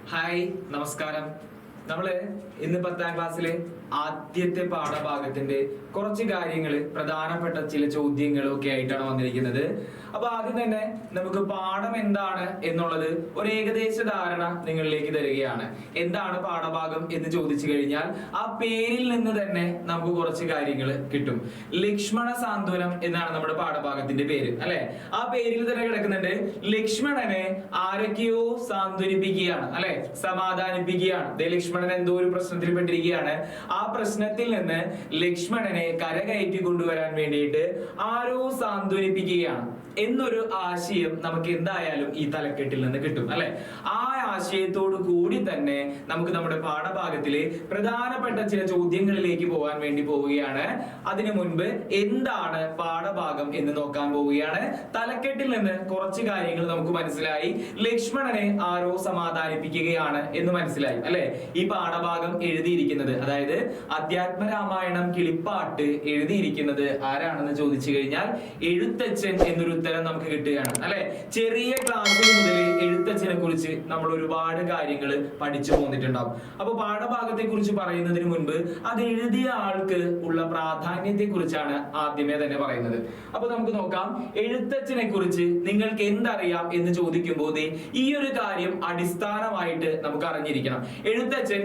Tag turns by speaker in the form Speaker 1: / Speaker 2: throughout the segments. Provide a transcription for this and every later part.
Speaker 1: Hi, നമസ്കാരം. നമ്മള് ഇന്ന് 10ാം ക്ലാസ്സിലെ ആദ്യത്തെ പാഠഭാഗത്തിന്റെ കുറച്ച് കാര്യങ്ങള്, പ്രധാനപ്പെട്ട ചില ചോദ്യങ്ങളും ഒക്കെ ആയിട്ടാണ് വന്നിരിക്കുന്നത്. അപ്പൊ ആദ്യം തന്നെ നമുക്ക് പാഠം എന്താണ് എന്നുള്ളത് ഒരു ഏകദേശ ധാരണ നിങ്ങളിലേക്ക് തരികയാണ്. എന്താണ് പാഠഭാഗം എന്ന് ചോദിച്ചു കഴിഞ്ഞാൽ ആ പേരിൽ നിന്ന് തന്നെ നമുക്ക് കുറച്ച് കാര്യങ്ങൾ കിട്ടും. ലക്ഷ്മണ സാന്ത്വനം എന്നാണ് നമ്മുടെ പാഠഭാഗത്തിന്റെ പേര്, അല്ലെ? ആ പേരിൽ തന്നെ കിടക്കുന്നുണ്ട് ലക്ഷ്മണനെ ആരൊക്കെയോ സാന്ത്വനിപ്പിക്കുകയാണ്, അല്ലെ? സമാധാനിപ്പിക്കുകയാണ്. ലക്ഷ്മണൻ എന്തോ ഒരു പ്രശ്നത്തിൽ പെട്ടിരിക്കുകയാണ്. ആ പ്രശ്നത്തിൽ നിന്ന് ലക്ഷ്മണനെ കരകയറ്റി കൊണ്ടുവരാൻ വേണ്ടിയിട്ട് ആരോ സാന്ത്വനിപ്പിക്കുകയാണ് എന്നൊരു ആശയം നമുക്ക് എന്തായാലും ഈ തലക്കെട്ടിൽ നിന്ന് കിട്ടും, അല്ലെ? ആ ആശയത്തോടു കൂടി തന്നെ നമുക്ക് നമ്മുടെ പാഠഭാഗത്തിലെ പ്രധാനപ്പെട്ട ചില ചോദ്യങ്ങളിലേക്ക് പോകാൻ വേണ്ടി പോവുകയാണ്. അതിനു മുൻപ് എന്താണ് പാഠഭാഗം എന്ന് നോക്കാൻ പോവുകയാണ്. തലക്കെട്ടിൽ നിന്ന് കുറച്ച് കാര്യങ്ങൾ നമുക്ക് മനസ്സിലായി. ലക്ഷ്മണനെ ആരോ സമാധാനിപ്പിക്കുകയാണ് എന്ന് മനസ്സിലായി, അല്ലെ? ഈ പാഠഭാഗം എഴുതിയിരിക്കുന്നത്, അതായത് അധ്യാത്മരാമായണം കിളിപ്പാട്ട് എഴുതിയിരിക്കുന്നത് ആരാണെന്ന് ചോദിച്ചു കഴിഞ്ഞാൽ എഴുത്തച്ഛൻ എന്നൊരു ഉത്തരം നമുക്ക് കിട്ടുകയാണ്, അല്ലെ? ചെറിയ ക്ലാസ്സിൽ മുതൽ എഴുത്തച്ഛനെ കുറിച്ച് നമ്മൾ ഒരുപാട് കാര്യങ്ങൾ പഠിച്ചു പോന്നിട്ടുണ്ടാവും. അപ്പൊ പാഠഭാഗത്തെ കുറിച്ച് പറയുന്നതിന് മുൻപ് അത് എഴുതിയ ആൾക്ക് ഉള്ള പ്രാധാന്യത്തെ കുറിച്ചാണ് ആദ്യമേ തന്നെ പറയുന്നത്. അപ്പൊ നമുക്ക് നോക്കാം, എഴുത്തച്ഛനെ കുറിച്ച് നിങ്ങൾക്ക് എന്തറിയാം എന്ന് ചോദിക്കുമ്പോൾ ഈ ഒരു കാര്യം അടിസ്ഥാനമായിട്ട് നമുക്ക് അറിഞ്ഞിരിക്കണം. എഴുത്തച്ഛൻ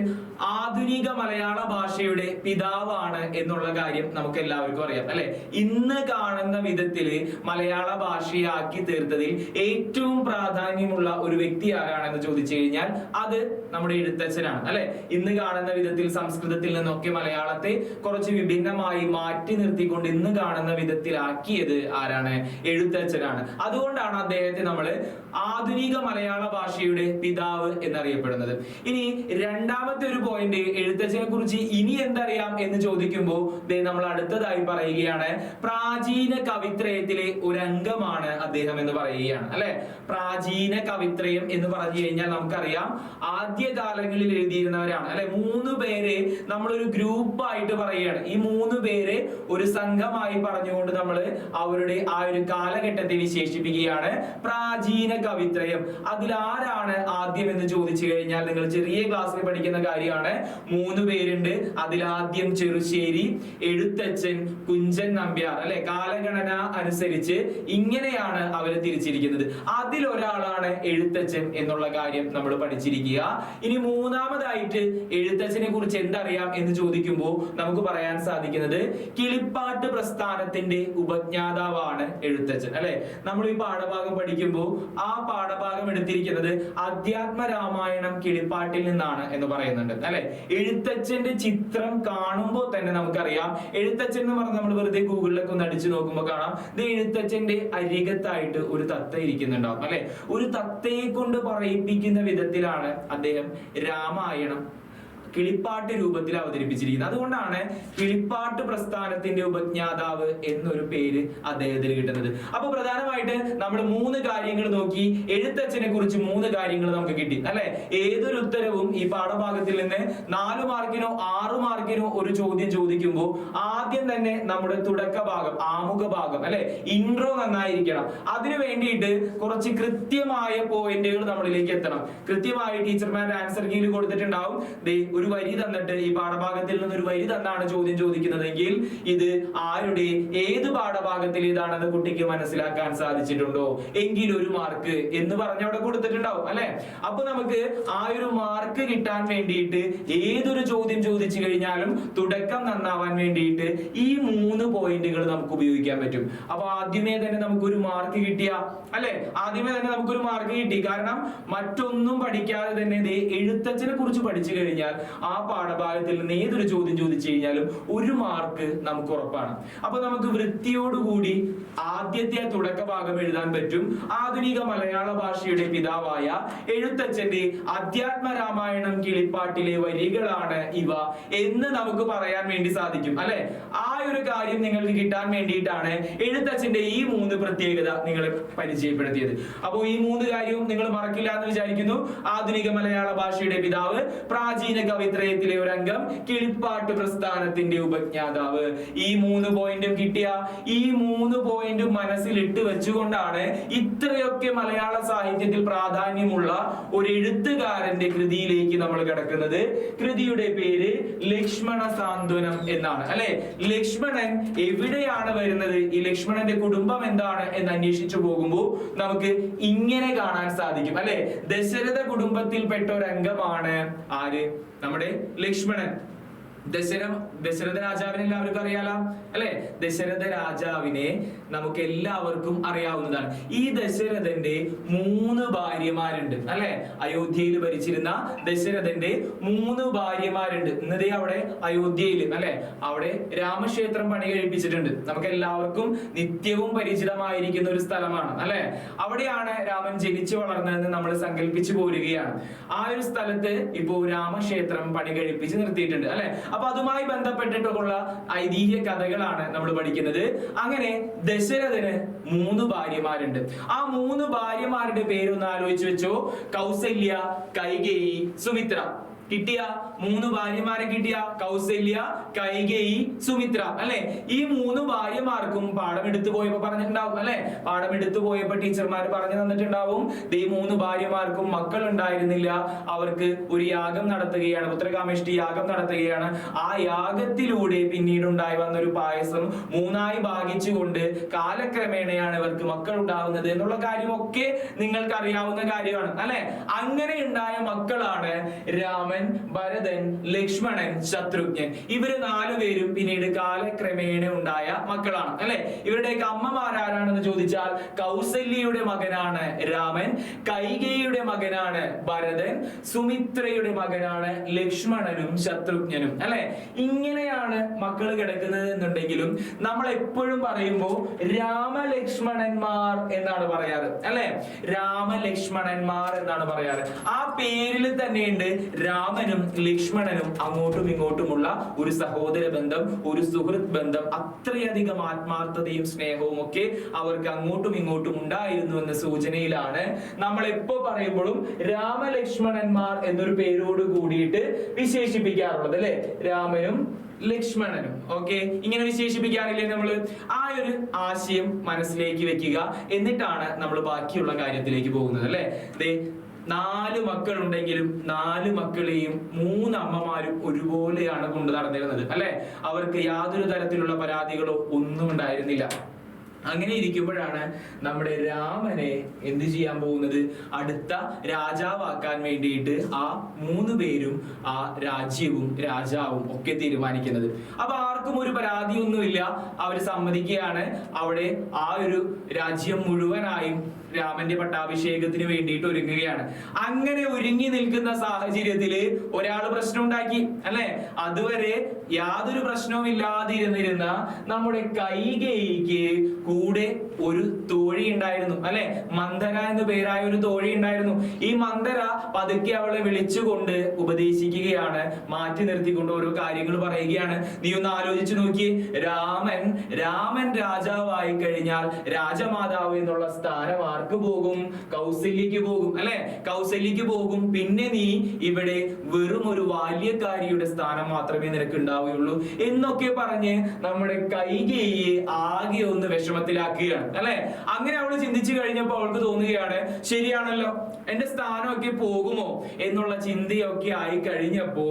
Speaker 1: ആധുനിക മലയാള ഭാഷയുടെ പിതാവാണ് എന്നുള്ള കാര്യം നമുക്ക് എല്ലാവർക്കും അറിയാം, അല്ലെ? ഇന്ന് കാണുന്ന വിധത്തില് മലയാള ഭാഷയാക്കി തീർത്തതിൽ ഏറ്റവും പ്രാധാന്യമുള്ള ഒരു വ്യക്തി ആരാണെന്ന് ചോദിച്ചു കഴിഞ്ഞാൽ അത് നമ്മുടെ എഴുത്തച്ഛനാണ്, അല്ലെ? ഇന്ന് കാണുന്ന വിധത്തിൽ സംസ്കൃതത്തിൽ നിന്നൊക്കെ മലയാളത്തെ കുറച്ച് വിഭിന്നമായി മാറ്റി നിർത്തിക്കൊണ്ട് ഇന്ന് കാണുന്ന വിധത്തിലാക്കിയത് ആരാണ്? എഴുത്തച്ഛനാണ്. അതുകൊണ്ടാണ് അദ്ദേഹത്തെ നമ്മൾ ആധുനിക മലയാള ഭാഷയുടെ പിതാവ് എന്നറിയപ്പെടുന്നത്. ഇനി രണ്ടാമത്തെ ഒരു പോയിന്റ്, എഴുത്തച്ഛനെ കുറിച്ച് ഇനി എന്തറിയാം എന്ന് ചോദിക്കുമ്പോൾ നമ്മൾ അടുത്തതായി പറയുകയാണ് പ്രാചീന കവിത്രയത്തിലെ ഒരു അംഗമാണ് അദ്ദേഹം എന്ന് പറയുകയാണ്, അല്ലെ? പ്രാചീന കവിത്രയം എന്ന് പറഞ്ഞു കഴിഞ്ഞാൽ നമുക്കറിയാം ആദ്യകാലങ്ങളിൽ എഴുതിയിരുന്നവരാണ്, അല്ലെ? 3 പേരെ നമ്മളൊരു ഗ്രൂപ്പായിട്ട് പറയുകയാണ്. ഈ 3 പേരെ ഒരു സംഘമായി പറഞ്ഞുകൊണ്ട് നമ്മൾ അവരുടെ ആ ഒരു കാലഘട്ടത്തെ വിശേഷിപ്പിക്കുകയാണ് പ്രാചീന കവിത്രയം. അതിൽ ആരാണ് ആദ്യം എന്ന് ചോദിച്ചു കഴിഞ്ഞാൽ നിങ്ങൾ ചെറിയ ക്ലാസ്സിൽ പഠിക്കുന്ന കാര്യമാണ്. 3 പേരുണ്ട്. അതിലാദ്യം ചെറുശ്ശേരി, എഴുത്തച്ഛൻ, കുഞ്ചൻ നമ്പ്യാർ, അല്ലെ? കാലഗണന അനുസരിച്ച് ഇങ്ങനെയാണ് അവരെ തിരിച്ചിരിക്കുന്നത്. അതിലൊരാളാണ് എഴുത്തച്ഛൻ എന്നുള്ള കാര്യം നമ്മൾ പഠിച്ചിരിക്കുക. ഇനി മൂന്നാമതായിട്ട് എഴുത്തച്ഛനെ കുറിച്ച് എന്തറിയാം എന്ന് ചോദിക്കുമ്പോൾ നമുക്ക് പറയാൻ സാധിക്കുന്നത് കിളിപ്പാട്ട് പ്രസ്ഥാനത്തിന്റെ ഉപജ്ഞാതാവാണ് എഴുത്തച്ഛൻ, അല്ലെ? നമ്മൾ ഈ പാഠഭാഗം പഠിക്കുമ്പോൾ ആ പാഠഭാഗം എടുത്തിരിക്കുന്നത് അധ്യാത്മരാമായണം കിളിപ്പാട്ടിൽ നിന്നാണ് എന്ന് പറയുന്നുണ്ട്, അല്ലെ? എഴുത്തച്ഛന്റെ ചിത്രം കാണുമ്പോൾ തന്നെ നമുക്കറിയാം. എഴുത്തച്ഛൻ എന്ന് പറഞ്ഞാൽ നമ്മൾ വെറുതെ ഗൂഗിളിലൊക്കെ ഒന്ന് അടിച്ചു നോക്കുമ്പോൾ കാണാം, എഴുത്തച്ഛന്റെ അരികത്തായിട്ട് ഒരു തത്ത ഇരിക്കുന്നുണ്ടാവും, അല്ലെ? ഒരു തത്തയെ കൊണ്ട് പറയിപ്പിക്കുന്ന വിധത്തിലാണ് അദ്ദേഹം രാമായണം കിളിപ്പാട്ട് രൂപത്തിൽ അവതരിപ്പിച്ചിരിക്കുന്നത്. അതുകൊണ്ടാണ് കിളിപ്പാട്ട് പ്രസ്ഥാനത്തിന്റെ ഉപജ്ഞാതാവ് എന്നൊരു പേര് അദ്ദേഹത്തിന് കിട്ടുന്നത്. അപ്പൊ പ്രധാനമായിട്ട് നമ്മൾ 3 കാര്യങ്ങൾ നോക്കി. എഴുത്തച്ഛനെ കുറിച്ച് 3 കാര്യങ്ങൾ നമുക്ക് കിട്ടി, അല്ലെ? ഏതൊരു ഉത്തരവും ഈ പാഠഭാഗത്തിൽ നിന്ന് 4 മാർക്കിനോ 6 മാർക്കിനോ ഒരു ചോദ്യം ചോദിക്കുമ്പോൾ ആദ്യം തന്നെ നമ്മുടെ തുടക്ക ഭാഗം, ആമുഖ ഭാഗം, അല്ലെ? ഇൻട്രോ നന്നായിരിക്കണം. അതിനു വേണ്ടിയിട്ട് കുറച്ച് കൃത്യമായ പോയിന്റുകൾ നമ്മളിലേക്ക് എത്തണം. കൃത്യമായി ടീച്ചർമാർ ആൻസർ കീയിൽ കൊടുത്തിട്ടുണ്ടാവും. ഒരു വരി തന്നിട്ട് ഈ പാഠഭാഗത്തിൽ നിന്ന് ഒരു വരി തന്നാണ് ചോദ്യം ചോദിക്കുന്നതെങ്കിൽ ഇത് ആരുടെ ഏത് പാഠഭാഗത്തിലേതാണെന്ന് കുട്ടിക്ക് മനസ്സിലാക്കാൻ സാധിച്ചിട്ടുണ്ടോ എങ്കിൽ 1 മാർക്ക് എന്ന് പറഞ്ഞ് അവിടെ കൊടുത്തിട്ടുണ്ടാവും, അല്ലെ? അപ്പൊ നമുക്ക് ആ ഒരു മാർക്ക് കിട്ടാൻ വേണ്ടിയിട്ട് ഏതൊരു ചോദ്യം ചോദിച്ചു കഴിഞ്ഞാലും തുടക്കം നന്നാവാൻ വേണ്ടിയിട്ട് ഈ 3 പോയിന്റുകൾ നമുക്ക് ഉപയോഗിക്കാൻ പറ്റും. അപ്പൊ ആദ്യമേ തന്നെ നമുക്കൊരു മാർക്ക് കിട്ടിയ, അല്ലെ? ആദ്യമേ തന്നെ നമുക്കൊരു മാർക്ക് കിട്ടി. കാരണം മറ്റൊന്നും പഠിക്കാതെ തന്നെ എഴുത്തച്ഛനെ കുറിച്ച് പഠിച്ചു കഴിഞ്ഞാൽ ആ പാഠഭാഗത്തിൽ നിന്ന് ഏതൊരു ചോദ്യം ചോദിച്ചു കഴിഞ്ഞാലും 1 മാർക്ക് നമുക്ക് ഉറപ്പാണ്. അപ്പൊ നമുക്ക് വൃത്തിയോടുകൂടി ആദ്യത്തെ തുടക്ക ഭാഗം എഴുതാൻ പറ്റും. ആധുനിക മലയാള ഭാഷയുടെ പിതാവായ എഴുത്തച്ഛന്റെ അധ്യാത്മരാമായണം കിളിപ്പാട്ടിലെ വരികളാണ് ഇവ എന്ന് നമുക്ക് പറയാൻ വേണ്ടി സാധിക്കും, അല്ലെ? ആ ഒരു കാര്യം നിങ്ങൾക്ക് കിട്ടാൻ വേണ്ടിയിട്ടാണ് എഴുത്തച്ഛന്റെ ഈ 3 പ്രത്യേകത നിങ്ങളെ പരിചയപ്പെടുത്തിയത്. അപ്പോ ഈ 3 കാര്യവും നിങ്ങൾ മറക്കില്ല എന്ന് വിചാരിക്കുന്നു. ആധുനിക മലയാള ഭാഷയുടെ പിതാവ്, പ്രാചീന കവിത്രയത്തിലെ ഒരു അംഗം, കിളിപ്പാട്ട് പ്രസ്ഥാനത്തിന്റെ ഉപജ്ഞാതാവ്. ഈ 3 പോയിന്റും കിട്ടിയ ഈ 3 പോയിന്റും മനസ്സിൽ ഇട്ട് വെച്ചുകൊണ്ടാണ് ഇത്രയൊക്കെ മലയാള സാഹിത്യത്തിൽ പ്രാധാന്യമുള്ള ഒരു എഴുത്തുകാരന്റെ കൃതിയിലേക്ക് നമ്മൾ കിടക്കുന്നത്. കൃതിയുടെ പേര് ലക്ഷ്മണ സാന്ത്വനം എന്നാണ്, അല്ലെ? ലക്ഷ്മണൻ എവിടെയാണ് വരുന്നത്, ഈ ലക്ഷ്മണന്റെ കുടുംബം എന്താണ് എന്ന് അന്വേഷിച്ചു പോകുമ്പോൾ നമുക്ക് ഇങ്ങനെ കാണാൻ സാധിക്കും, അല്ലെ? ദശരഥ കുടുംബത്തിൽപ്പെട്ട ഒരു അംഗമാണ് ആര്? നമ്മുടെ ലക്ഷ്മണൻ. ദശരഥ രാജാവിനെ എല്ലാവർക്കും അറിയാലോ, അല്ലെ? ദശരഥ രാജാവിനെ നമുക്ക് എല്ലാവർക്കും അറിയാവുന്നതാണ്. ഈ ദശരഥന്റെ 3 ഭാര്യമാരുണ്ട്, അല്ലെ? അയോധ്യയിൽ ഭരിച്ചിരുന്ന ദശരഥന്റെ 3 ഭാര്യമാരുണ്ട്. ഇന്നതേ അവിടെ അയോധ്യയിൽ, അല്ലെ, അവിടെ രാമക്ഷേത്രം പണി കഴിപ്പിച്ചിട്ടുണ്ട്. നമുക്ക് എല്ലാവർക്കും നിത്യവും പരിചിതമായിരിക്കുന്ന ഒരു സ്ഥലമാണ്, അല്ലെ? അവിടെയാണ് രാമൻ ജനിച്ചു വളർന്നതെന്ന് നമ്മൾ സങ്കല്പിച്ചു പോരുകയാണ്. ആ ഒരു സ്ഥലത്ത് ഇപ്പോ രാമക്ഷേത്രം പണി കഴിപ്പിച്ച് നിർത്തിയിട്ടുണ്ട്, അല്ലെ? അപ്പൊ അതുമായി ബന്ധപ്പെട്ടിട്ടുള്ള ഐതിഹ്യ കഥകളാണ് നമ്മൾ പഠിക്കുന്നത്. അങ്ങനെ ദശരഥന് 3 ഭാര്യമാരുണ്ട്. ആ 3 ഭാര്യമാരുടെ പേരൊന്ന് ആലോചിച്ച് വെച്ചോ. കൗസല്യ, കൈകേയി, സുമിത്ര. കിട്ടിയ 3 ഭാര്യമാരെ കിട്ടിയ കൗസല്യ, കൈകേയി, സുമിത്ര, അല്ലെ? ഈ 3 ഭാര്യമാർക്കും പാഠം എടുത്തു പോയപ്പോ പറഞ്ഞിട്ടുണ്ടാവും, അല്ലെ? പാഠം എടുത്തു പോയപ്പോ ടീച്ചർമാർ പറഞ്ഞു തന്നിട്ടുണ്ടാവും, ഈ 3 ഭാര്യമാർക്കും മക്കൾ ഉണ്ടായിരുന്നില്ല. അവർക്ക് ഒരു യാഗം നടത്തുകയാണ്, പുത്രകാമേഷ്ടി യാഗം നടത്തുകയാണ്. ആ യാഗത്തിലൂടെ പിന്നീട് ഉണ്ടായി വന്ന ഒരു പായസം 3ആയി ഭാഗിച്ചുകൊണ്ട് കാലക്രമേണയാണ് ഇവർക്ക് മക്കൾ ഉണ്ടാവുന്നത് എന്നുള്ള കാര്യമൊക്കെ നിങ്ങൾക്ക് അറിയാവുന്ന കാര്യമാണ്, അല്ലെ? അങ്ങനെ ഉണ്ടായ മക്കളാണ് രാമൻ, ഭരതൻ, ലക്ഷ്മണൻ, ശത്രുഘ്നൻ. ഇവര് 4 പേരും പിന്നീട് കാലക്രമേണ ഉണ്ടായ മക്കളാണ്, അല്ലെ? ഇവരുടെയൊക്കെ അമ്മമാരാരാണെന്ന് ചോദിച്ചാൽ കൗസല്യയുടെ മകനാണ് രാമൻ, കൈകേയിയുടെ മകനാണ് ഭരതൻ, സുമിത്രയുടെ മകനാണ് ലക്ഷ്മണനും ശത്രുഘ്നനും, അല്ലെ? ഇങ്ങനെയാണ് മക്കൾ കിടക്കുന്നത് എന്നുണ്ടെങ്കിലും നമ്മൾ എപ്പോഴും പറയുമ്പോൾ രാമലക്ഷ്മണന്മാർ എന്നാണ് പറയാറ്, അല്ലെ? രാമലക്ഷ്മണന്മാർ എന്നാണ് പറയാറ്. ആ പേരിൽ തന്നെയുണ്ട് രാമനും ലക്ഷ്മണനും അങ്ങോട്ടും ഇങ്ങോട്ടുമുള്ള ഒരു സഹോദര ബന്ധം, ഒരു സുഹൃത്ത് ബന്ധം. അത്രയധികം ആത്മാർത്ഥതയും സ്നേഹവും ഒക്കെ അവർക്ക് അങ്ങോട്ടും ഇങ്ങോട്ടും ഉണ്ടായിരുന്നു എന്ന സൂചനയിലാണ് നമ്മൾ എപ്പോ പറയുമ്പോഴും രാമലക്ഷ്മണന്മാർ എന്നൊരു പേരോട് കൂടിയിട്ട് വിശേഷിപ്പിക്കാറുള്ളത്, അല്ലെ? രാമനും ലക്ഷ്മണനും. ഓക്കെ, ഇങ്ങനെ വിശേഷിപ്പിക്കാറില്ലേ നമ്മള്? ആ ഒരു ആശയം മനസ്സിലേക്ക് വെക്കുക. എന്നിട്ടാണ് നമ്മൾ ബാക്കിയുള്ള കാര്യത്തിലേക്ക് പോകുന്നത്, അല്ലെ? 4 മക്കൾ ഉണ്ടെങ്കിലും 4 മക്കളെയും 3 അമ്മമാരും ഒരുപോലെയാണ് കൊണ്ടു നടന്നിരുന്നത്, അല്ലെ? അവർക്ക് യാതൊരു തരത്തിലുള്ള പരാതികളോ ഒന്നും ഉണ്ടായിരുന്നില്ല. അങ്ങനെ ഇരിക്കുമ്പോഴാണ് നമ്മുടെ രാമനെ എന്ത് ചെയ്യാൻ പോകുന്നത്? അടുത്ത രാജാവാക്കാൻ വേണ്ടിയിട്ട് ആ 3 പേരും ആ രാജ്യവും രാജാവും ഒക്കെ തീരുമാനിക്കുന്നത്. അപ്പൊ ആർക്കും ഒരു പരാതിയൊന്നുമില്ല, അവര് സമ്മതിക്കുകയാണ്. അവിടെ ആ ഒരു രാജ്യം മുഴുവനായും രാമന്റെ പട്ടാഭിഷേകത്തിന് വേണ്ടിയിട്ട് ഒരുങ്ങുകയാണ്. അങ്ങനെ ഒരുങ്ങി നിൽക്കുന്ന സാഹചര്യത്തില് ഒരാള് പ്രശ്നം ഉണ്ടാക്കി, അല്ലെ? അതുവരെ യാതൊരു പ്രശ്നവും ഇല്ലാതിരുന്നിരുന്ന നമ്മുടെ കൈകേയിക്ക് കൂടെ ഒരു തോഴി ഉണ്ടായിരുന്നു, അല്ലെ? മന്ദര എന്ന് പേരായ ഒരു തോഴി ഉണ്ടായിരുന്നു. ഈ മന്ദര പതുക്കെ അവളെ വിളിച്ചുകൊണ്ട് ഉപദേശിക്കുകയാണ്, മാറ്റി നിർത്തിക്കൊണ്ട് ഓരോ കാര്യങ്ങൾ പറയുകയാണ്. നീ ഒന്ന് ആലോചിച്ചു നോക്കിയേ, രാമൻ രാജാവായി കഴിഞ്ഞാൽ രാജമാതാവ് എന്നുള്ള സ്ഥാനം ആർക്ക് പോകും? കൗസല്യക്ക് പോകും, അല്ലെ? കൗസല്യക്ക് പോകും. പിന്നെ നീ ഇവിടെ വെറും ഒരു ബാല്യക്കാരിയുടെ സ്ഥാനം മാത്രമേ നിനക്ക് ഉണ്ടാവുകയുള്ളൂ എന്നൊക്കെ പറഞ്ഞ് നമ്മുടെ കൈകേയിയെ ആകെ ഒന്ന് വിഷമത്തിലാക്കുകയാണ്, അല്ലെ? അങ്ങനെ അവള് ചിന്തിച്ചു കഴിഞ്ഞപ്പോ അവൾക്ക് തോന്നുകയാണ്, ശരിയാണല്ലോ, എന്റെ സ്ഥാനമൊക്കെ പോകുമോ എന്നുള്ള ചിന്തയൊക്കെ ആയി കഴിഞ്ഞപ്പോ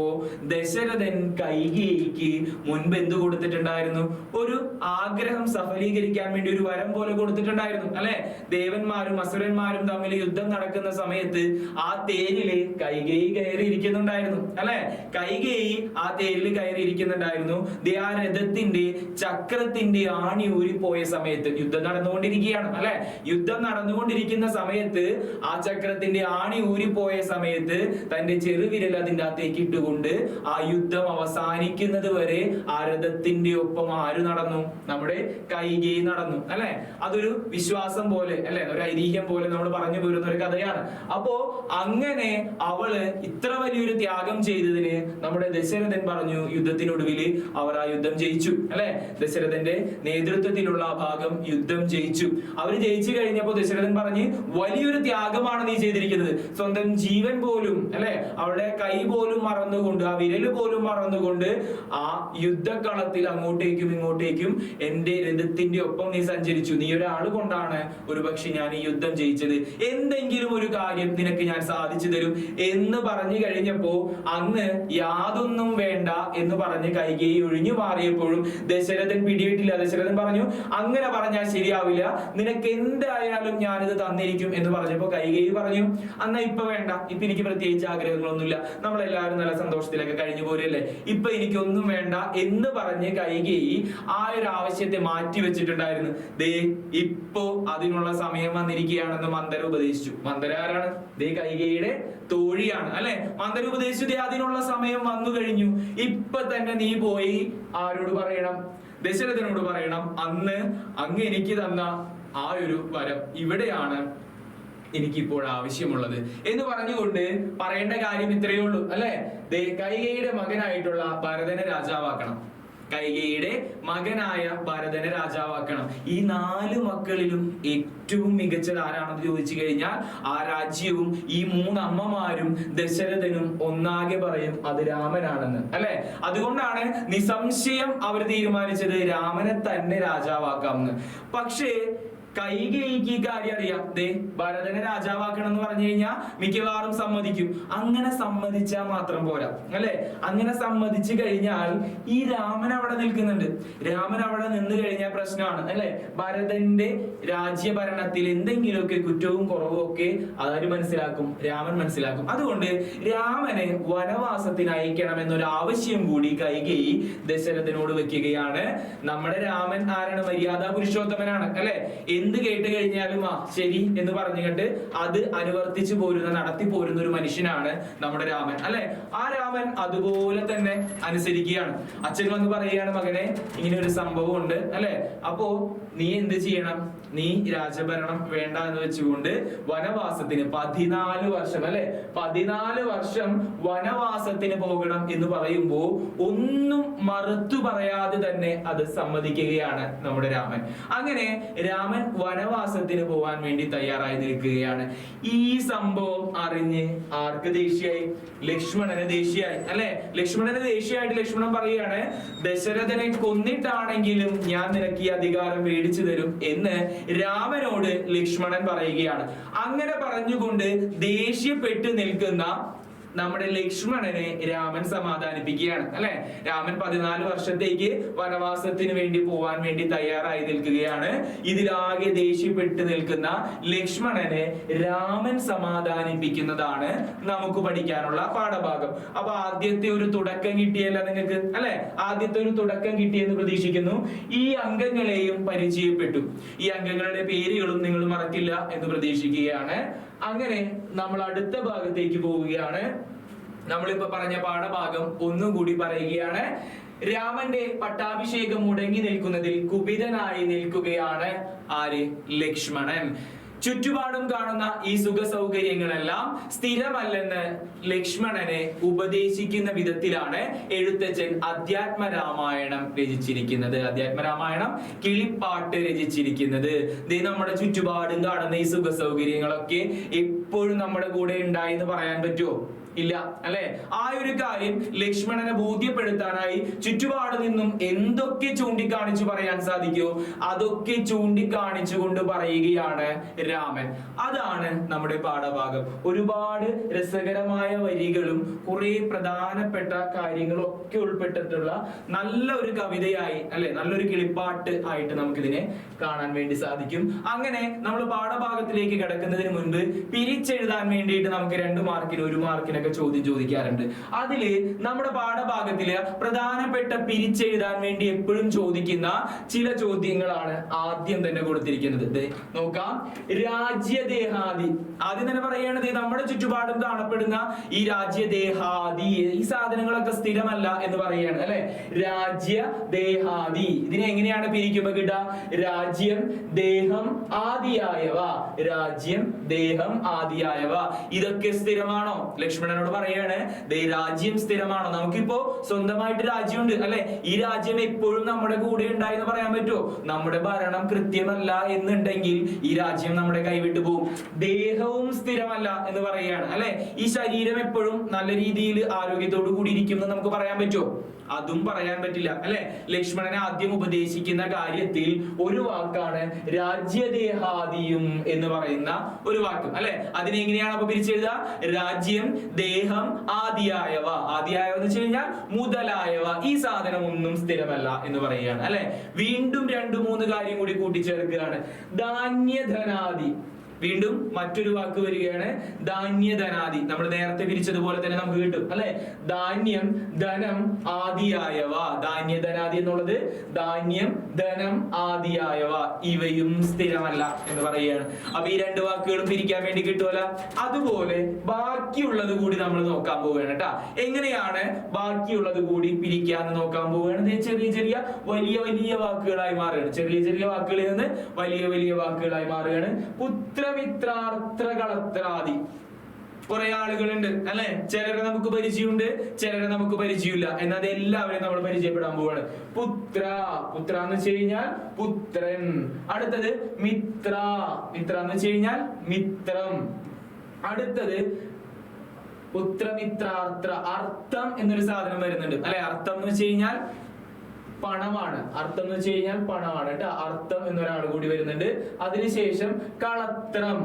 Speaker 1: ദശരഥൻ കൈകേയിക്ക് മുൻപ് എന്ത് കൊടുത്തിട്ടുണ്ടായിരുന്നു? ഒരു ആഗ്രഹം സഫലീകരിക്കാൻ വേണ്ടി ഒരു വരം പോലെ കൊടുത്തിട്ടുണ്ടായിരുന്നു, അല്ലെ? ദേവന്മാരും അസുരന്മാരും തമ്മിൽ യുദ്ധം നടക്കുന്ന സമയത്ത് ആ തേരില് കൈകേയി കയറി ഇരിക്കുന്നുണ്ടായിരുന്നു, അല്ലെ? കൈകേയി ആ തേരിൽ കയറി ഇരിക്കുന്നുണ്ടായിരുന്നു. ആ രഥത്തിന്റെ ചക്രത്തിന്റെ ആണി ഊരിപ്പോയ സമയത്ത് യുദ്ധം നടന്നുകൊണ്ടിരിക്കുകയാണ്, അല്ലെ? യുദ്ധം നടന്നുകൊണ്ടിരിക്കുന്ന സമയത്ത് ആ ചക്രത്തിന്റെ ആണി ഊരിപ്പോയ സമയത്ത് തന്റെ ചെറുവിരൽ അതിന്റെ അകത്തേക്ക് ഇട്ടുകൊണ്ട് ആ യുദ്ധം അവസാനിക്കുന്നത് വരെ ആ രഥത്തിന്റെ ഒപ്പം ആര് നടന്നു? നമ്മുടെ കൈകേയി നടന്നു, അല്ലെ? അതൊരു വിശ്വാസം പോലെ, അല്ലെ? ഒരു ഐതിഹ്യം പോലെ നമ്മൾ പറഞ്ഞു പോരുന്ന ഒരു കഥയാണ്. അപ്പോ അങ്ങനെ അവള് ഇത്ര വലിയൊരു ത്യാഗം ചെയ്തതിന് നമ്മുടെ ദശരഥൻ പറഞ്ഞു യുദ്ധത്തിനൊടുവിൽ അവർ ആ യുദ്ധം ജയിച്ചു അല്ലെ. ദശരഥന്റെ നേതൃത്വത്തിലുള്ള ആ ഭാഗം യുദ്ധം ജയിച്ചു. അവര് ജയിച്ചു കഴിഞ്ഞപ്പോ ദശരഥൻ പറഞ്ഞ് വലിയൊരു ത്യാഗമാണ് നീ ചെയ്തിരിക്കുന്നത്, സ്വന്തം ജീവൻ പോലും അല്ലെ, അവളുടെ കൈ പോലും മറന്നുകൊണ്ട്, ആ വിരല് പോലും മറന്നുകൊണ്ട് ആ യുദ്ധക്കളത്തിൽ അങ്ങോട്ടേക്കും ഇങ്ങോട്ടേക്കും എന്റെ രഥത്തിന്റെ ഒപ്പം നീ സഞ്ചരിച്ചു. നീ ഒരാള് കൊണ്ടാണ് ഒരുപക്ഷെ ഞാൻ ഈ യുദ്ധം ജയിച്ചത്, എന്തെങ്കിലും ഒരു കാര്യം നിനക്ക് ഞാൻ സാധിച്ചു തരും എന്ന് പറഞ്ഞു കഴിഞ്ഞപ്പോ അന്ന് യാതൊന്നും വേണ്ട എന്ന് പറഞ്ഞ് കൈകേയി ഒഴിഞ്ഞു മാറിയപ്പോഴും ദശരഥൻ പിടിവിട്ടില്ല. ദശരഥൻ പറഞ്ഞു അങ്ങനെ പറഞ്ഞാൽ ശരിയാവില്ല, നിനക്ക് എന്തായാലും ഞാനിത് തന്നിരിക്കും എന്ന് പറഞ്ഞപ്പോ കൈകേയി പറഞ്ഞു എന്നാ ഇപ്പൊ വേണ്ട, ഇപ്പൊ എനിക്ക് പ്രത്യേകിച്ച് ആഗ്രഹങ്ങളൊന്നുമില്ല, നമ്മളെല്ലാവരും നല്ല സന്തോഷത്തിലൊക്കെ കഴിഞ്ഞു പോരല്ലേ, ഇപ്പൊ എനിക്കൊന്നും വേണ്ട എന്ന് പറഞ്ഞ് കൈകേയി ആ ഒരു ആവശ്യത്തെ മാറ്റി വെച്ചിട്ടുണ്ടായിരുന്നു. ദേ ഇപ്പോ അതിനുള്ള സമയം വന്നിരിക്കുകയാണെന്ന് മന്ദര ഉപദേശിച്ചു. മന്ദര ആരാണ്? ദേ കൈകേയിയുടെ തോഴിയാണ് അല്ലെ. മന്ദര ഉപദേശിച്ചു ദേ അതിനുള്ള സമയം വന്നു കഴിഞ്ഞു, ഇപ്പൊ തന്നെ നീ പോയി ആരോട് പറയണം? ദശരഥനോട് പറയണം, അന്ന് അങ്ങ് എനിക്ക് തന്ന ആ ഒരു വരം ഇവിടെയാണ് എനിക്കിപ്പോൾ ആവശ്യമുള്ളത് എന്ന് പറഞ്ഞുകൊണ്ട് പറയേണ്ട കാര്യം ഇത്രയേ ഉള്ളൂ അല്ലെ. കൈകേയിയുടെ മകനായിട്ടുള്ള ഭരതനെ രാജാവാക്കണം, കൈകേയിയുടെ മകനായ ഭരതനെ രാജാവാക്കണം. ഈ 4 മക്കളിലും ഏറ്റവും മികച്ചത് ആരാണെന്ന് ചോദിച്ചു കഴിഞ്ഞാൽ ആ രാജ്യവും ഈ 3 അമ്മമാരും ദശരഥനും ഒന്നാകെ പറയും അത് രാമനാണെന്ന് അല്ലെ. അതുകൊണ്ടാണ് നിസംശയം അവർ തീരുമാനിച്ചത് രാമനെ തന്നെ രാജാവാക്കാമെന്ന്. പക്ഷേ കൈകേയിക്ക് ഈ കാര്യം അറിയാം, ദേ ഭരതനെ രാജാവാക്കണം എന്ന് പറഞ്ഞു കഴിഞ്ഞാൽ മിക്കവാറും സമ്മതിക്കും. അങ്ങനെ സമ്മതിച്ചാൽ മാത്രം പോരാ അല്ലെ. അങ്ങനെ സമ്മതിച്ചു കഴിഞ്ഞാൽ ഈ രാമൻ അവിടെ നിൽക്കുന്നുണ്ട്, രാമൻ അവിടെ നിന്ന് കഴിഞ്ഞാൽ പ്രശ്നമാണ് അല്ലെ. ഭരതന്റെ രാജ്യഭരണത്തിൽ എന്തെങ്കിലുമൊക്കെ കുറ്റവും കുറവും ഒക്കെ അതാര് മനസ്സിലാക്കും? രാമൻ മനസ്സിലാക്കും. അതുകൊണ്ട് രാമനെ വനവാസത്തിന് അയക്കണം എന്നൊരു ആവശ്യം കൂടി കൈകേയി ദശരഥനോട് വെക്കുകയാണ്. നമ്മുടെ രാമൻ ആരാണ്? മര്യാദാ പുരുഷോത്തമനാണ് അല്ലെ. എന്ത് കേട്ട് കഴിഞ്ഞാലും ആ ശരി എന്ന് പറഞ്ഞുകൊണ്ട് അത് അനുവർത്തിച്ചു പോരുന്ന, നടത്തി പോരുന്ന ഒരു മനുഷ്യനാണ് നമ്മുടെ രാമൻ അല്ലെ. ആ രാമൻ അതുപോലെ തന്നെ അനുസരിക്കുകയാണ്. അച്ഛൻ വന്ന് പറയുകയാണ്, മകനെ ഇങ്ങനെ ഒരു സംഭവം ഉണ്ട് അല്ലെ, അപ്പോ നീ എന്ത് ചെയ്യണം? നീ രാജഭരണം വേണ്ട എന്ന് വെച്ചുകൊണ്ട് വനവാസത്തിന് 14 വർഷം അല്ലെ, 14 വർഷം വനവാസത്തിന് പോകണം എന്ന് പറയുമ്പോ ഒന്നും മറുത്തു പറയാതെ തന്നെ അത് സമ്മതിക്കുകയാണ് നമ്മുടെ രാമൻ. അങ്ങനെ രാമൻ വനവാസത്തിന് പോവാൻ വേണ്ടി തയ്യാറായി നിൽക്കുകയാണ്. ഈ സംഭവം അറിഞ്ഞ് ആർക്ക് ദേഷ്യായി? ലക്ഷ്മണന് ദേഷ്യായി അല്ലെ. ലക്ഷ്മണന് ദേഷ്യായിട്ട് ലക്ഷ്മണൻ പറയുകയാണ്, ദശരഥനെ കൊന്നിട്ടാണെങ്കിലും ഞാൻ നിനക്ക് ഈ അധികാരം മേടിച്ചു തരും എന്ന് രാമനോട് ലക്ഷ്മണൻ പറയുകയാണ്. അങ്ങനെ പറഞ്ഞുകൊണ്ട് ദേഷ്യപ്പെട്ട് നിൽക്കുന്ന നമ്മുടെ ലക്ഷ്മണനെ രാമൻ സമാധാനിപ്പിക്കുകയാണ് അല്ലെ. രാമൻ 14 വർഷത്തേക്ക് വനവാസത്തിന് വേണ്ടി പോവാൻ വേണ്ടി തയ്യാറായി നിൽക്കുകയാണ്. ഇതിലാകെ ദേഷ്യപ്പെട്ട് നിൽക്കുന്ന ലക്ഷ്മണനെ രാമൻ സമാധാനിപ്പിക്കുന്നതാണ് നമുക്ക് പഠിക്കാനുള്ള പാഠഭാഗം. അപ്പൊ ആദ്യത്തെ ഒരു തുടക്കം കിട്ടിയല്ല നിങ്ങൾക്ക് അല്ലെ, ആദ്യത്തെ ഒരു തുടക്കം കിട്ടിയെന്ന് പ്രതീക്ഷിക്കുന്നു. ഈ അംഗങ്ങളെയും പരിചയപ്പെട്ടു, ഈ അംഗങ്ങളുടെ പേരുകളും നിങ്ങൾ മറക്കില്ല എന്ന് പ്രതീക്ഷിക്കുകയാണ്. അങ്ങനെ നമ്മൾ അടുത്ത ഭാഗത്തേക്ക് പോവുകയാണ്. നമ്മളിപ്പോ പറഞ്ഞ പാഠഭാഗം ഒന്നുകൂടി പറയുകയാണ്. രാമന്റെ പട്ടാഭിഷേകം മുടങ്ങി നിൽക്കുന്നതിൽ കുപിതനായി നിൽക്കുകയാണ് ആര്? ലക്ഷ്മണൻ. ചുറ്റുപാടും കാണുന്ന ഈ സുഖ സൗകര്യങ്ങളെല്ലാം സ്ഥിരമല്ലെന്ന് ലക്ഷ്മണനെ ഉപദേശിക്കുന്ന വിധത്തിലാണ് എഴുത്തച്ഛൻ അധ്യാത്മരാമായണം രചിച്ചിരിക്കുന്നത്. അധ്യാത്മരാമായണം കിളിപ്പാട്ട് രചിച്ചിരിക്കുന്നത്. നമ്മുടെ ചുറ്റുപാടും കാണുന്ന ഈ സുഖ സൗകര്യങ്ങളൊക്കെ എപ്പോഴും നമ്മുടെ കൂടെ ഉണ്ടായി എന്ന് പറയാൻ പറ്റുമോ? ഇല്ല അല്ലെ. ആ ഒരു കാര്യം ലക്ഷ്മണനെ ബോധ്യപ്പെടുത്താനായി ചുറ്റുപാട് നിന്നും എന്തൊക്കെ ചൂണ്ടിക്കാണിച്ചു പറയാൻ സാധിക്കുമോ അതൊക്കെ ചൂണ്ടിക്കാണിച്ചുകൊണ്ട് പറയുകയാണ് രാമൻ. അതാണ് നമ്മുടെ പാഠഭാഗം. ഒരുപാട് രസകരമായ വരികളും കുറെ പ്രധാനപ്പെട്ട കാര്യങ്ങളും ഒക്കെ ഉൾപ്പെട്ടിട്ടുള്ള നല്ല ഒരു കവിതയായി അല്ലെ, നല്ലൊരു കിളിപ്പാട്ട് ആയിട്ട് നമുക്കിതിനെ കാണാൻ വേണ്ടി സാധിക്കും. അങ്ങനെ നമ്മൾ പാഠഭാഗത്തിലേക്ക് കിടക്കുന്നതിന് മുൻപ് പിരിച്ചെഴുതാൻ വേണ്ടിയിട്ട് നമുക്ക് 2 മാർക്കിന് 1 മാർക്കിനൊക്കെ ചോദ്യം ചോദിക്കാറുണ്ട്. അതില് നമ്മുടെ പാഠഭാഗത്തില് പ്രധാനപ്പെട്ട പിരിച്ചെഴുതാൻ വേണ്ടി എപ്പോഴും ചോദിക്കുന്ന ചില ചോദ്യങ്ങളാണ് ആദ്യം തന്നെ കൊടുത്തിരിക്കുന്നത്. നോക്കാം. രാജ്യദേഹാദി ആദ്യം തന്നെ പറയുകയാണത് നമ്മുടെ ചുറ്റുപാടും കാണപ്പെടുന്ന ഈ രാജ്യദേഹാദി ഈ സാധനങ്ങളൊക്കെ സ്ഥിരമല്ല എന്ന് പറയുകയാണ് അല്ലെ. രാജ്യദേഹാദി ഇതിനെ എങ്ങനെയാണ് പിരിക്കുമ്പോ കിട്ടുക? രാജ്യം, ദേഹം, ആദിയായവ. രാജ്യം, ദേഹം, ആദിയായവ ഇതൊക്കെ സ്ഥിരമാണോ? ലക്ഷ്മണനോട് പറയാണ് രാജ്യം സ്ഥിരമാണോ? നമുക്കിപ്പോ സ്വന്തമായിട്ട് രാജ്യമുണ്ട് അല്ലെ. ഈ രാജ്യം എപ്പോഴും നമ്മുടെ കൂടെ ഉണ്ടായി എന്ന് പറയാൻ പറ്റുമോ? നമ്മുടെ ഭരണം കൃത്യമല്ല എന്നുണ്ടെങ്കിൽ ഈ രാജ്യം നമ്മുടെ കൈവിട്ടു പോകും. ദേഹവും സ്ഥിരമല്ല എന്ന് പറയുകയാണ് അല്ലെ. ഈ ശരീരം എപ്പോഴും നല്ല രീതിയിൽ ആരോഗ്യത്തോടു കൂടി ഇരിക്കും എന്ന് നമുക്ക് പറയാൻ പറ്റുമോ? അതും പറയാൻ പറ്റില്ല അല്ലെ. ലക്ഷ്മണനെ ആദ്യം ഉപദേശിക്കുന്ന കാര്യത്തിൽ ഒരു വാക്കാണ് രാജ്യദേഹാദിയും എന്ന് പറയുന്ന ഒരു വാക്ക് അല്ലെ. അതിനെങ്ങനെയാണ് അപ്പൊ പിരിച്ചെഴുതുക? രാജ്യം, ദേഹം, ആദിയായവ. ആദിയായവ എന്ന് വെച്ച് കഴിഞ്ഞാൽ മുതലായവ. ഈ സാധനം ഒന്നും സ്ഥിരമല്ല എന്ന് പറയുകയാണ് അല്ലെ. വീണ്ടും 2-3 കാര്യം കൂടി കൂട്ടിച്ചേർക്കുകയാണ്. ധാന്യധനാദി. വീണ്ടും മറ്റൊരു വാക്ക് വരികയാണ് ധാന്യധനാദി. നമ്മൾ നേരത്തെ പിരിച്ചതുപോലെ തന്നെ നമുക്ക് കിട്ടും അല്ലെ. ധാന്യം, ധനം, ആദിയായവ. ധാന്യധനാദി എന്നുള്ളത് ധാന്യം, ധനം, ആദിയായവ ഇവയും സ്ഥിരമല്ല എന്ന് പറയുകയാണ്. അപ്പൊ ഈ 2 വാക്കുകളും പിരിക്കാൻ വേണ്ടി കിട്ടുമല്ല. അതുപോലെ ബാക്കിയുള്ളത് കൂടി നമ്മൾ നോക്കാൻ പോവുകയാണ് കേട്ടാ. എങ്ങനെയാണ് ബാക്കിയുള്ളത് കൂടി പിരിക്കാന്ന് നോക്കാൻ പോവുകയാണ്. ചെറിയ ചെറിയ വലിയ വലിയ വാക്കുകളായി മാറുകയാണ്. ചെറിയ ചെറിയ വാക്കുകളിൽ നിന്ന് വലിയ വലിയ വാക്കുകളായി മാറുകയാണ്. പുത്രമിത്രാർത്രകളത്രാദി. കുറെ ആളുകളുണ്ട് അല്ലെ. ചിലരെ നമുക്ക് പരിചയമുണ്ട്, ചിലരെ നമുക്ക് പരിചയമില്ല. എന്നാൽ എല്ലാവരെയും നമ്മൾ പരിചയപ്പെടാൻ പോവാണ്. പുത്ര, പുത്ര എന്ന് വെച്ച് കഴിഞ്ഞാൽ പുത്രൻ. അടുത്തത് മിത്ര, മിത്ര എന്ന് വെച്ച് കഴിഞ്ഞാൽ മിത്രം. അടുത്തത് പുത്രമിത്രാർത്ര. അർത്ഥം എന്നൊരു സാധനം വരുന്നുണ്ട് അല്ലെ. അർത്ഥം എന്ന് വെച്ച് കഴിഞ്ഞാൽ പണമാണ്. അർത്ഥം എന്ന് വെച്ച് കഴിഞ്ഞാൽ പണമാണ് കേട്ടോ. അർത്ഥം എന്നൊരാൾ കൂടി വരുന്നുണ്ട്. അതിനുശേഷം കളത്രം.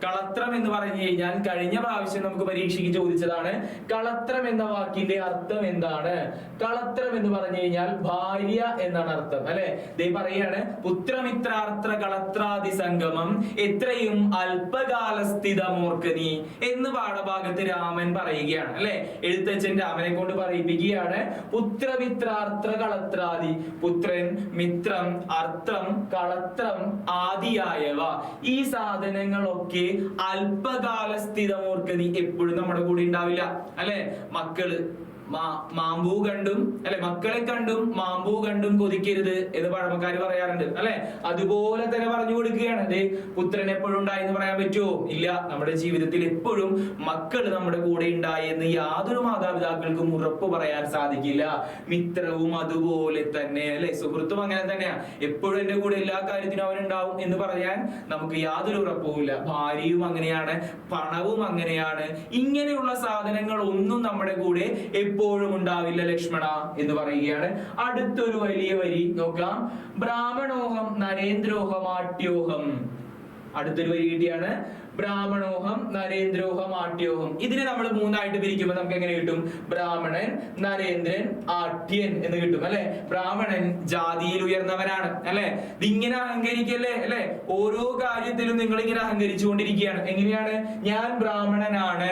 Speaker 1: കളത്രം എന്ന് പറഞ്ഞു കഴിഞ്ഞാൽ കഴിഞ്ഞ പ്രാവശ്യം നമുക്ക് പരീക്ഷയ്ക്ക് ചോദിച്ചതാണ്. കളത്രം എന്ന വാക്കിന്റെ അർത്ഥം എന്താണ്? കളത്രം എന്ന് പറഞ്ഞു കഴിഞ്ഞാൽ ഭാര്യ എന്നാണ് അർത്ഥം അല്ലെ. ദേ പറയാണ് പുത്രമിത്രാർത്ര കളത്രാദി സംഗമം എത്രയും അല്പകാലസ്ഥിതമോർക്കനി എന്ന് പാഠഭാഗത്ത് രാമൻ പറയുകയാണ് അല്ലെ. എഴുത്തച്ഛൻ രാമനെ കൊണ്ട് പറയിപ്പിക്കുകയാണ് പുത്രമിത്രാർത്ര കളത്രാദി. പുത്രൻ, മിത്രം, അർത്ഥം, കളത്രം, ആദിയായവ ഈ സാധനങ്ങളൊക്കെ അല്പകാല സ്ഥിതമോർക്കതി എപ്പോഴും നമ്മുടെ കൂടെ ഉണ്ടാവില്ല അല്ലെ. മക്കള് മാമ്പൂ കണ്ടും അല്ലെ, മക്കളെ കണ്ടും മാമ്പൂ കണ്ടും കൊതിക്കരുത് എന്ന് പഴമക്കാര് പറയാറുണ്ട് അല്ലെ. അതുപോലെ തന്നെ പറഞ്ഞു കൊടുക്കുകയാണ്. അതെ, പുത്രൻ എപ്പോഴും ഉണ്ടായി എന്ന് പറയാൻ പറ്റുമോ? ഇല്ല. നമ്മുടെ ജീവിതത്തിൽ എപ്പോഴും മക്കൾ നമ്മുടെ കൂടെ ഉണ്ടായി എന്ന് യാതൊരു മാതാപിതാക്കൾക്കും ഉറപ്പ് പറയാൻ സാധിക്കില്ല. മിത്രവും അതുപോലെ തന്നെ അല്ലെ, സുഹൃത്തും അങ്ങനെ തന്നെയാ. എപ്പോഴും എന്റെ കൂടെ എല്ലാ കാര്യത്തിനും അവനുണ്ടാവും എന്ന് പറയാൻ നമുക്ക് യാതൊരു ഉറപ്പുമില്ല. ഭാര്യയും അങ്ങനെയാണ്, പണവും അങ്ങനെയാണ്. ഇങ്ങനെയുള്ള സാധനങ്ങൾ ഒന്നും നമ്മുടെ കൂടെ എപ്പോഴും ഉണ്ടാവില്ല ലക്ഷ്മണ എന്ന് പറയുകയാണ്. അടുത്തൊരു വലിയ വരി നോക്കാം. ബ്രാഹ്മണോഹം നരേന്ദ്രോഹമാട്യോഹം. അടുത്തൊരു വരി കിട്ടിയാണ്. ബ്രാഹ്മണോഹം നരേന്ദ്രോഹം ആട്യോഹം. ഇതിനെ നമ്മൾ 3 ആയിട്ട് പിരിക്കുമ്പോൾ നമുക്ക് എങ്ങനെ കിട്ടും? ബ്രാഹ്മണൻ, നരേന്ദ്രൻ, ആട്യൻ എന്ന് കിട്ടും അല്ലെ. ബ്രാഹ്മണൻ ജാതിയിൽ ഉയർന്നവനാണ് അല്ലെ. ഇതിങ്ങനെ അഹങ്കരിക്കല്ലേ അല്ലെ. ഓരോ കാര്യത്തിലും നിങ്ങൾ ഇങ്ങനെ അഹങ്കരിച്ചു കൊണ്ടിരിക്കുകയാണ്. എങ്ങനെയാണ്? ഞാൻ ബ്രാഹ്മണനാണ്.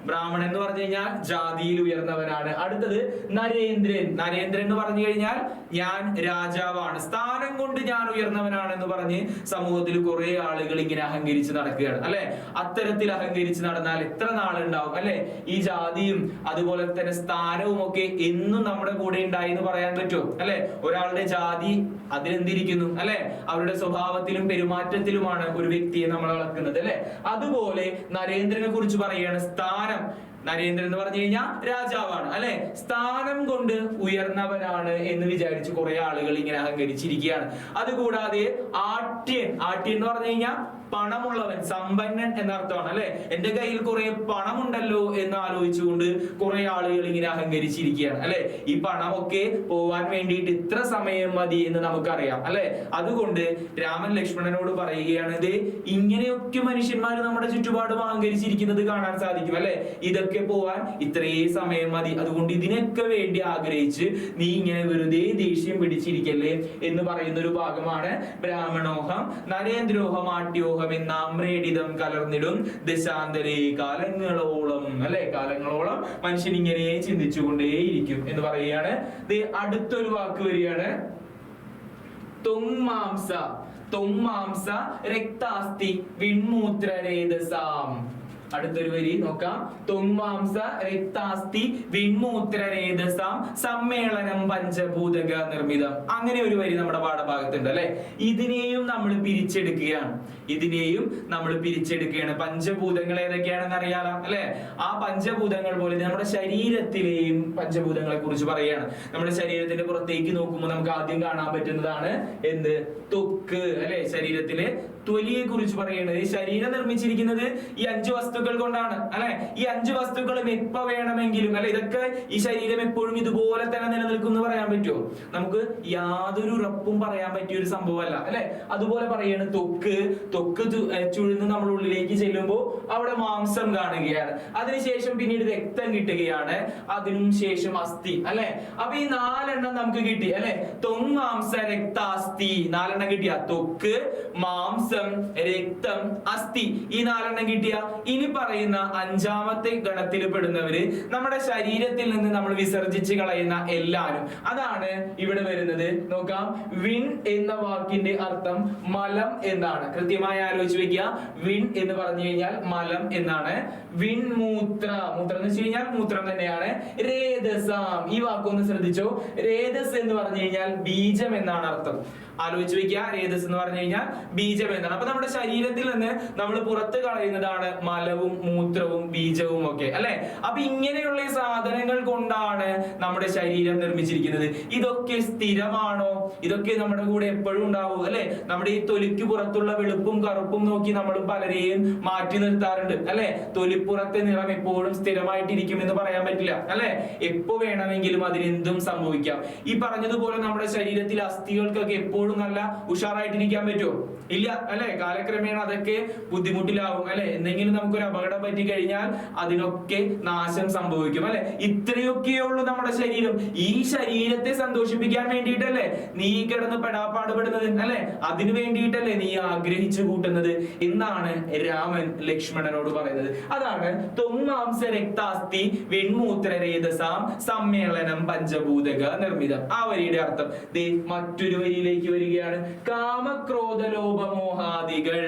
Speaker 1: ബ്രാഹ്മണൻ എന്ന് പറഞ്ഞു കഴിഞ്ഞാൽ ജാതിയിൽ ഉയർന്നവനാണ്. അടുത്തത് നരേന്ദ്രൻ. നരേന്ദ്രൻ എന്ന് പറഞ്ഞു കഴിഞ്ഞാൽ ഞാൻ രാജാവാണ്, സ്ഥാനം കൊണ്ട് ഞാൻ ഉയർന്നവനാണെന്ന് പറഞ്ഞ് സമൂഹത്തിൽ കുറെ ആളുകൾ ഇങ്ങനെ അഹങ്കരിച്ച് നടക്കുകയാണ് അല്ലെ. അത്തരത്തിൽ അഹങ്കരിച്ച് നടന്നാൽ എത്ര നാളുണ്ടാവും അല്ലെ. ഈ ജാതിയും അതുപോലെ തന്നെ സ്ഥാനവും ഒക്കെ എന്നും നമ്മുടെ കൂടെ ഉണ്ടായി എന്ന് പറയാൻ പറ്റുമോ അല്ലെ. ഒരാളുടെ ജാതി അതിലെന്തിരിക്കുന്നു അല്ലെ, അവരുടെ സ്വഭാവത്തിലും പെരുമാറ്റത്തിലുമാണ് ഒരു വ്യക്തിയെ നമ്മൾ അളക്കുന്നത് അല്ലെ. അതുപോലെ നരേന്ദ്രനെ കുറിച്ച് പറയുകയാണ് സ്ഥാനം. നരേന്ദ്രൻ എന്ന് പറഞ്ഞു കഴിഞ്ഞാൽ രാജാവാണ് അല്ലെ. സ്ഥാനം കൊണ്ട് ഉയർന്നവനാണ് എന്ന് വിചാരിച്ച് കുറെ ആളുകൾ ഇങ്ങനെ അഹങ്കരിച്ചിരിക്കുകയാണ്. അതുകൂടാതെ ആട്യൻ. ആട്യൻ എന്ന് പറഞ്ഞു കഴിഞ്ഞാൽ പണമുള്ളവൻ, സമ്പന്നൻ എന്നർത്ഥമാണ് അല്ലെ. എന്റെ കയ്യിൽ കുറെ പണമുണ്ടല്ലോ എന്ന് ആലോചിച്ചുകൊണ്ട് കുറെ ആളുകൾ ഇങ്ങനെ അഹങ്കരിച്ചിരിക്കുകയാണ് അല്ലെ. ഈ പണമൊക്കെ പോവാൻ വേണ്ടിയിട്ട് ഇത്ര സമയം മതി എന്ന് നമുക്കറിയാം അല്ലെ. അതുകൊണ്ട് രാമൻ ലക്ഷ്മണനോട് പറയുകയാണ്, ഇത് ഇങ്ങനെയൊക്കെ മനുഷ്യന്മാർ നമ്മുടെ ചുറ്റുപാടും അഹങ്കരിച്ചിരിക്കുന്നത് കാണാൻ സാധിക്കും അല്ലെ. ഇതൊക്കെ പോവാൻ ഇത്രേ സമയം മതി. അതുകൊണ്ട് ഇതിനൊക്കെ വേണ്ടി ആഗ്രഹിച്ച് നീ ഇങ്ങനെ വെറുതെ ദേഷ്യം പിടിച്ചിരിക്കല്ലേ എന്ന് പറയുന്ന ഒരു ഭാഗമാണ് ബ്രാഹ്മണോഹം നരേന്ദ്രോഹം ആട്യോഹം എന്നാമ്രേഡിതം കലർന്നിടും ദശാന്തരേ. കാലങ്ങളോളം അല്ലെ, കാലങ്ങളോളം മനുഷ്യൻ ഇങ്ങനെ ചിന്തിച്ചുകൊണ്ടേയിരിക്കും എന്ന് പറയുകയാണ്. അടുത്തൊരു വാക്ക് വരികയാണ് തൊങ്മാംസ. ത്വംമാംസ രക്താസ്തി വിൺമൂത്രരേതസാം. അടുത്തൊരു വരി നോക്കാം. ത്വംമാംസ രക്താസ്തി വിൺമൂത്രരേതസാം സമ്മേളനം പഞ്ചഭൂതക നിർമ്മിതം. അങ്ങനെ ഒരു വരി നമ്മുടെ പാഠഭാഗത്തുണ്ട് അല്ലെ. ഇതിനെയും നമ്മൾ പിരിച്ചെടുക്കുകയാണ്. പഞ്ചഭൂതങ്ങൾ ഏതൊക്കെയാണെന്ന് അറിയാലോ അല്ലെ. ആ പഞ്ചഭൂതങ്ങൾ പോലെ നമ്മുടെ ശരീരത്തിലെയും പഞ്ചഭൂതങ്ങളെ കുറിച്ച് പറയുകയാണ്. നമ്മുടെ ശരീരത്തിന്റെ പുറത്തേക്ക് നോക്കുമ്പോൾ നമുക്ക് ആദ്യം കാണാൻ പറ്റുന്നതാണ് എന്ത്? ത്വക്ക് അല്ലെ. ശരീരത്തിലെ തൊലിയെ കുറിച്ച് പറയുന്നത്. ഈ ശരീരം നിർമ്മിച്ചിരിക്കുന്നത് ഈ 5 വസ്തുക്കൾ കൊണ്ടാണ് അല്ലെ. ഈ 5 വസ്തുക്കളും എപ്പോ വേണമെങ്കിലും അല്ലെ, ഇതൊക്കെ ഈ ശരീരം എപ്പോഴും ഇതുപോലെ തന്നെ നിലനിൽക്കും എന്ന് പറയാൻ പറ്റുമോ? നമുക്ക് യാതൊരു ഉറപ്പും പറയാൻ പറ്റിയ ഒരു സംഭവമല്ല അല്ലെ. അതുപോലെ പറയാണ് ത്വക്ക് ചുഴ്ന്ന് നമ്മുടെ ഉള്ളിലേക്ക് ചെല്ലുമ്പോൾ അവിടെ മാംസം കാണുകയാണ്. അതിനുശേഷം പിന്നീട് രക്തം കിട്ടുകയാണ്. അതിനും ശേഷം അസ്ഥി അല്ലെ. അപ്പൊ ഈ 4 എണ്ണം നമുക്ക് കിട്ടി അല്ലെ. ത്വംമാംസ രക്താസ്തി 4 എണ്ണം കിട്ടിയ ത്വക്ക്, മാംസം, രക്തം, അസ്ഥി ഈ 4 എണ്ണം കിട്ടിയ ഇനി പറയുന്ന 5ാമത്തെ ഗണത്തിൽ പെടുന്നവര് നമ്മുടെ ശരീരത്തിൽ നിന്ന് നമ്മൾ വിസർജിച്ച് കളയുന്ന എല്ലാരും. അതാണ് ഇവിടെ വരുന്നത്. നോക്കാം. വിൺ എന്ന വാക്കിന്റെ അർത്ഥം മലം എന്നാണ്. കൃത്യമായി ആലോചിച്ച് വെക്കുക. വിൺ എന്ന് പറഞ്ഞു കഴിഞ്ഞാൽ മലം എന്നാണ്. വിൺമൂത്ര, മൂത്രം എന്ന് വെച്ച് കഴിഞ്ഞാൽ മൂത്രം തന്നെയാണ്. രേതസാം, ഈ വാക്കൊന്ന് ശ്രദ്ധിച്ചോ. രേതസ് എന്ന് പറഞ്ഞു കഴിഞ്ഞാൽ ബീജം എന്നാണ് അർത്ഥം. ആലോചിച്ച് വെക്കുക. രേതസ് എന്ന് പറഞ്ഞു കഴിഞ്ഞാൽ ബീജം എന്നാണ്. അപ്പൊ നമ്മുടെ ശരീരത്തിൽ നിന്ന് നമ്മൾ പുറത്ത് കളയുന്നതാണ് മലവും മൂത്രവും ബീജവും ഒക്കെ അല്ലെ. അപ്പൊ ഇങ്ങനെയുള്ള ഈ സാധനങ്ങൾ കൊണ്ടാണ് നമ്മുടെ ശരീരം നിർമ്മിച്ചിരിക്കുന്നത്. ഇതൊക്കെ സ്ഥിരമാണോ? ഇതൊക്കെ നമ്മുടെ കൂടെ എപ്പോഴും ഉണ്ടാവും അല്ലെ. നമ്മുടെ ഈ തൊലിക്ക് പുറത്തുള്ള വെളുപ്പും കറുപ്പും നോക്കി നമ്മൾ പലരെയും മാറ്റി നിർത്താറുണ്ട് അല്ലെ. തൊലിപ്പുറത്തെ നിറം എപ്പോഴും സ്ഥിരമായിട്ടിരിക്കും എന്ന് പറയാൻ പറ്റില്ല അല്ലെ. എപ്പോ വേണമെങ്കിലും അതിനെന്തും സംഭവിക്കാം. ഈ പറഞ്ഞതുപോലെ നമ്മുടെ ശരീരത്തിൽ അസ്ഥികൾക്കൊക്കെ എപ്പോഴും നല്ല ഉഷാറായിട്ടിരിക്കാൻ പറ്റുമോ? ഇല്ല അല്ലെ. കാലക്രമേണ അതൊക്കെ ബുദ്ധിമുട്ടിലാവും അല്ലെ. എന്തെങ്കിലും നമുക്കൊരു അപകടം പറ്റി കഴിഞ്ഞാൽ അതിനൊക്കെ നാശം സംഭവിക്കും അല്ലെ. ഇത്രയൊക്കെയുള്ളൂ നമ്മുടെ ശരീരം. ഈ ശരീരത്തെ സന്തോഷിപ്പിക്കാൻ വേണ്ടിയിട്ടല്ലേ നീ കിടന്ന് പെടാപ്പാടുപെടുന്നത് അല്ലെ. അതിനു വേണ്ടിയിട്ടല്ലേ നീ ആഗ്രഹിച്ചു കൂട്ടുന്നത് എന്നാണ് രാമൻ ലക്ഷ്മണനോട് പറയുന്നത്. അതാണ് ത്വംമാംസ രക്താസ്തി വിൺമൂത്രരേതസാം സമ്മേളനം പഞ്ചഭൂതക നിർമ്മിതം. ആ വരിയുടെ അർത്ഥം ദേ മറ്റൊരു വരിയിലേക്ക് വരികയാണ്. കാമക്രോധ ലോഭമോഹാദികൾ.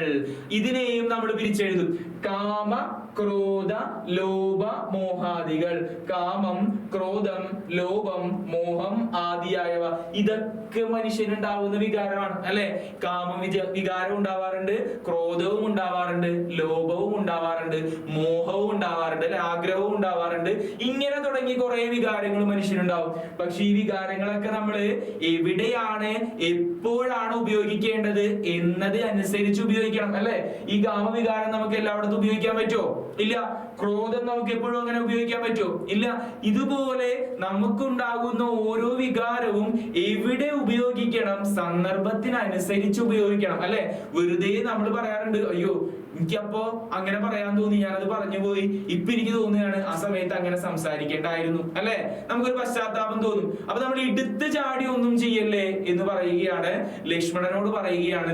Speaker 1: ഇതിനെയും നമ്മൾ പിരിച്ചെഴുതും. കാമ ക്രോധ ലോഭ മോഹാദികൾ. കാമം, ക്രോധം, ലോഭം, മോഹം ആദിയായവ ഇതൊക്കെ മനുഷ്യനുണ്ടാവുന്ന വികാരമാണ് അല്ലെ. കാമം വികാരം ഉണ്ടാവാറുണ്ട്, ക്രോധവും ഉണ്ടാവാറുണ്ട്, ലോഭവും ഉണ്ടാവാറുണ്ട്, മോഹവും ഉണ്ടാവാറുണ്ട് അല്ലെ, ആഗ്രഹവും ഉണ്ടാവാറുണ്ട്. ഇങ്ങനെ തുടങ്ങി കുറെ വികാരങ്ങൾ മനുഷ്യനുണ്ടാവും. പക്ഷെ ഈ വികാരങ്ങളൊക്കെ നമ്മൾ എവിടെയാണ് എപ്പോഴാണ് ഉപയോഗിക്കേണ്ടത് എന്നത് അനുസരിച്ച് ഉപയോഗിക്കണം അല്ലെ. ഈ കാമവികാരം നമുക്ക് എല്ലായിടത്തും ഉപയോഗിക്കാൻ പറ്റുമോ? ഇല്ല. ക്രോധം നമുക്ക് എപ്പോഴും അങ്ങനെ ഉപയോഗിക്കാൻ പറ്റുമോ? ഇല്ല. ഇതുപോലെ നമുക്കുണ്ടാകുന്ന ഓരോ വികാരവും എവിടെ ഉപയോഗിക്കണം, സന്ദർഭത്തിനനുസരിച്ച് ഉപയോഗിക്കണം അല്ലെ. വെറുതെ നമ്മൾ പറയാറുണ്ട് അയ്യോ എനിക്കപ്പോ അങ്ങനെ പറയാൻ തോന്നി, ഞാനത് പറഞ്ഞു പോയി, ഇപ്പൊ എനിക്ക് തോന്നുകയാണ് ആ സമയത്ത് അങ്ങനെ സംസാരിക്കേണ്ടായിരുന്നു അല്ലെ. നമുക്കൊരു പശ്ചാത്താപം തോന്നും. അപ്പൊ നമ്മൾ എടുത്ത് ചാടി ഒന്നും ചെയ്യല്ലേ എന്ന് പറയുകയാണ്. ലക്ഷ്മണനോട് പറയുകയാണ്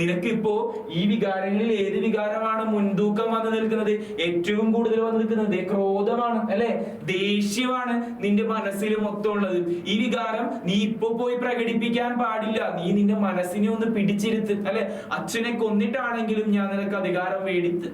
Speaker 1: നിനക്കിപ്പോ ഈ വികാരങ്ങളിൽ ഏത് വികാരമാണ് മുൻതൂക്കം വന്നു നിൽക്കുന്നത്? ഏറ്റവും കൂടുതൽ വന്നു നിൽക്കുന്നത് ക്രോധമാണ് അല്ലെ, ദേഷ്യമാണ് നിന്റെ മനസ്സിൽ മൊത്തമുള്ളത്. ഈ വികാരം നീ ഇപ്പൊ പോയി പ്രകടിപ്പിക്കാൻ പാടില്ല. നീ നിന്റെ മനസ്സിനെ ഒന്ന് പിടിച്ചിരുത്ത് അല്ലെ. അച്ഛനെ കൊന്നിട്ടാണെങ്കിലും ഞാൻ നിനക്ക് അധികാരം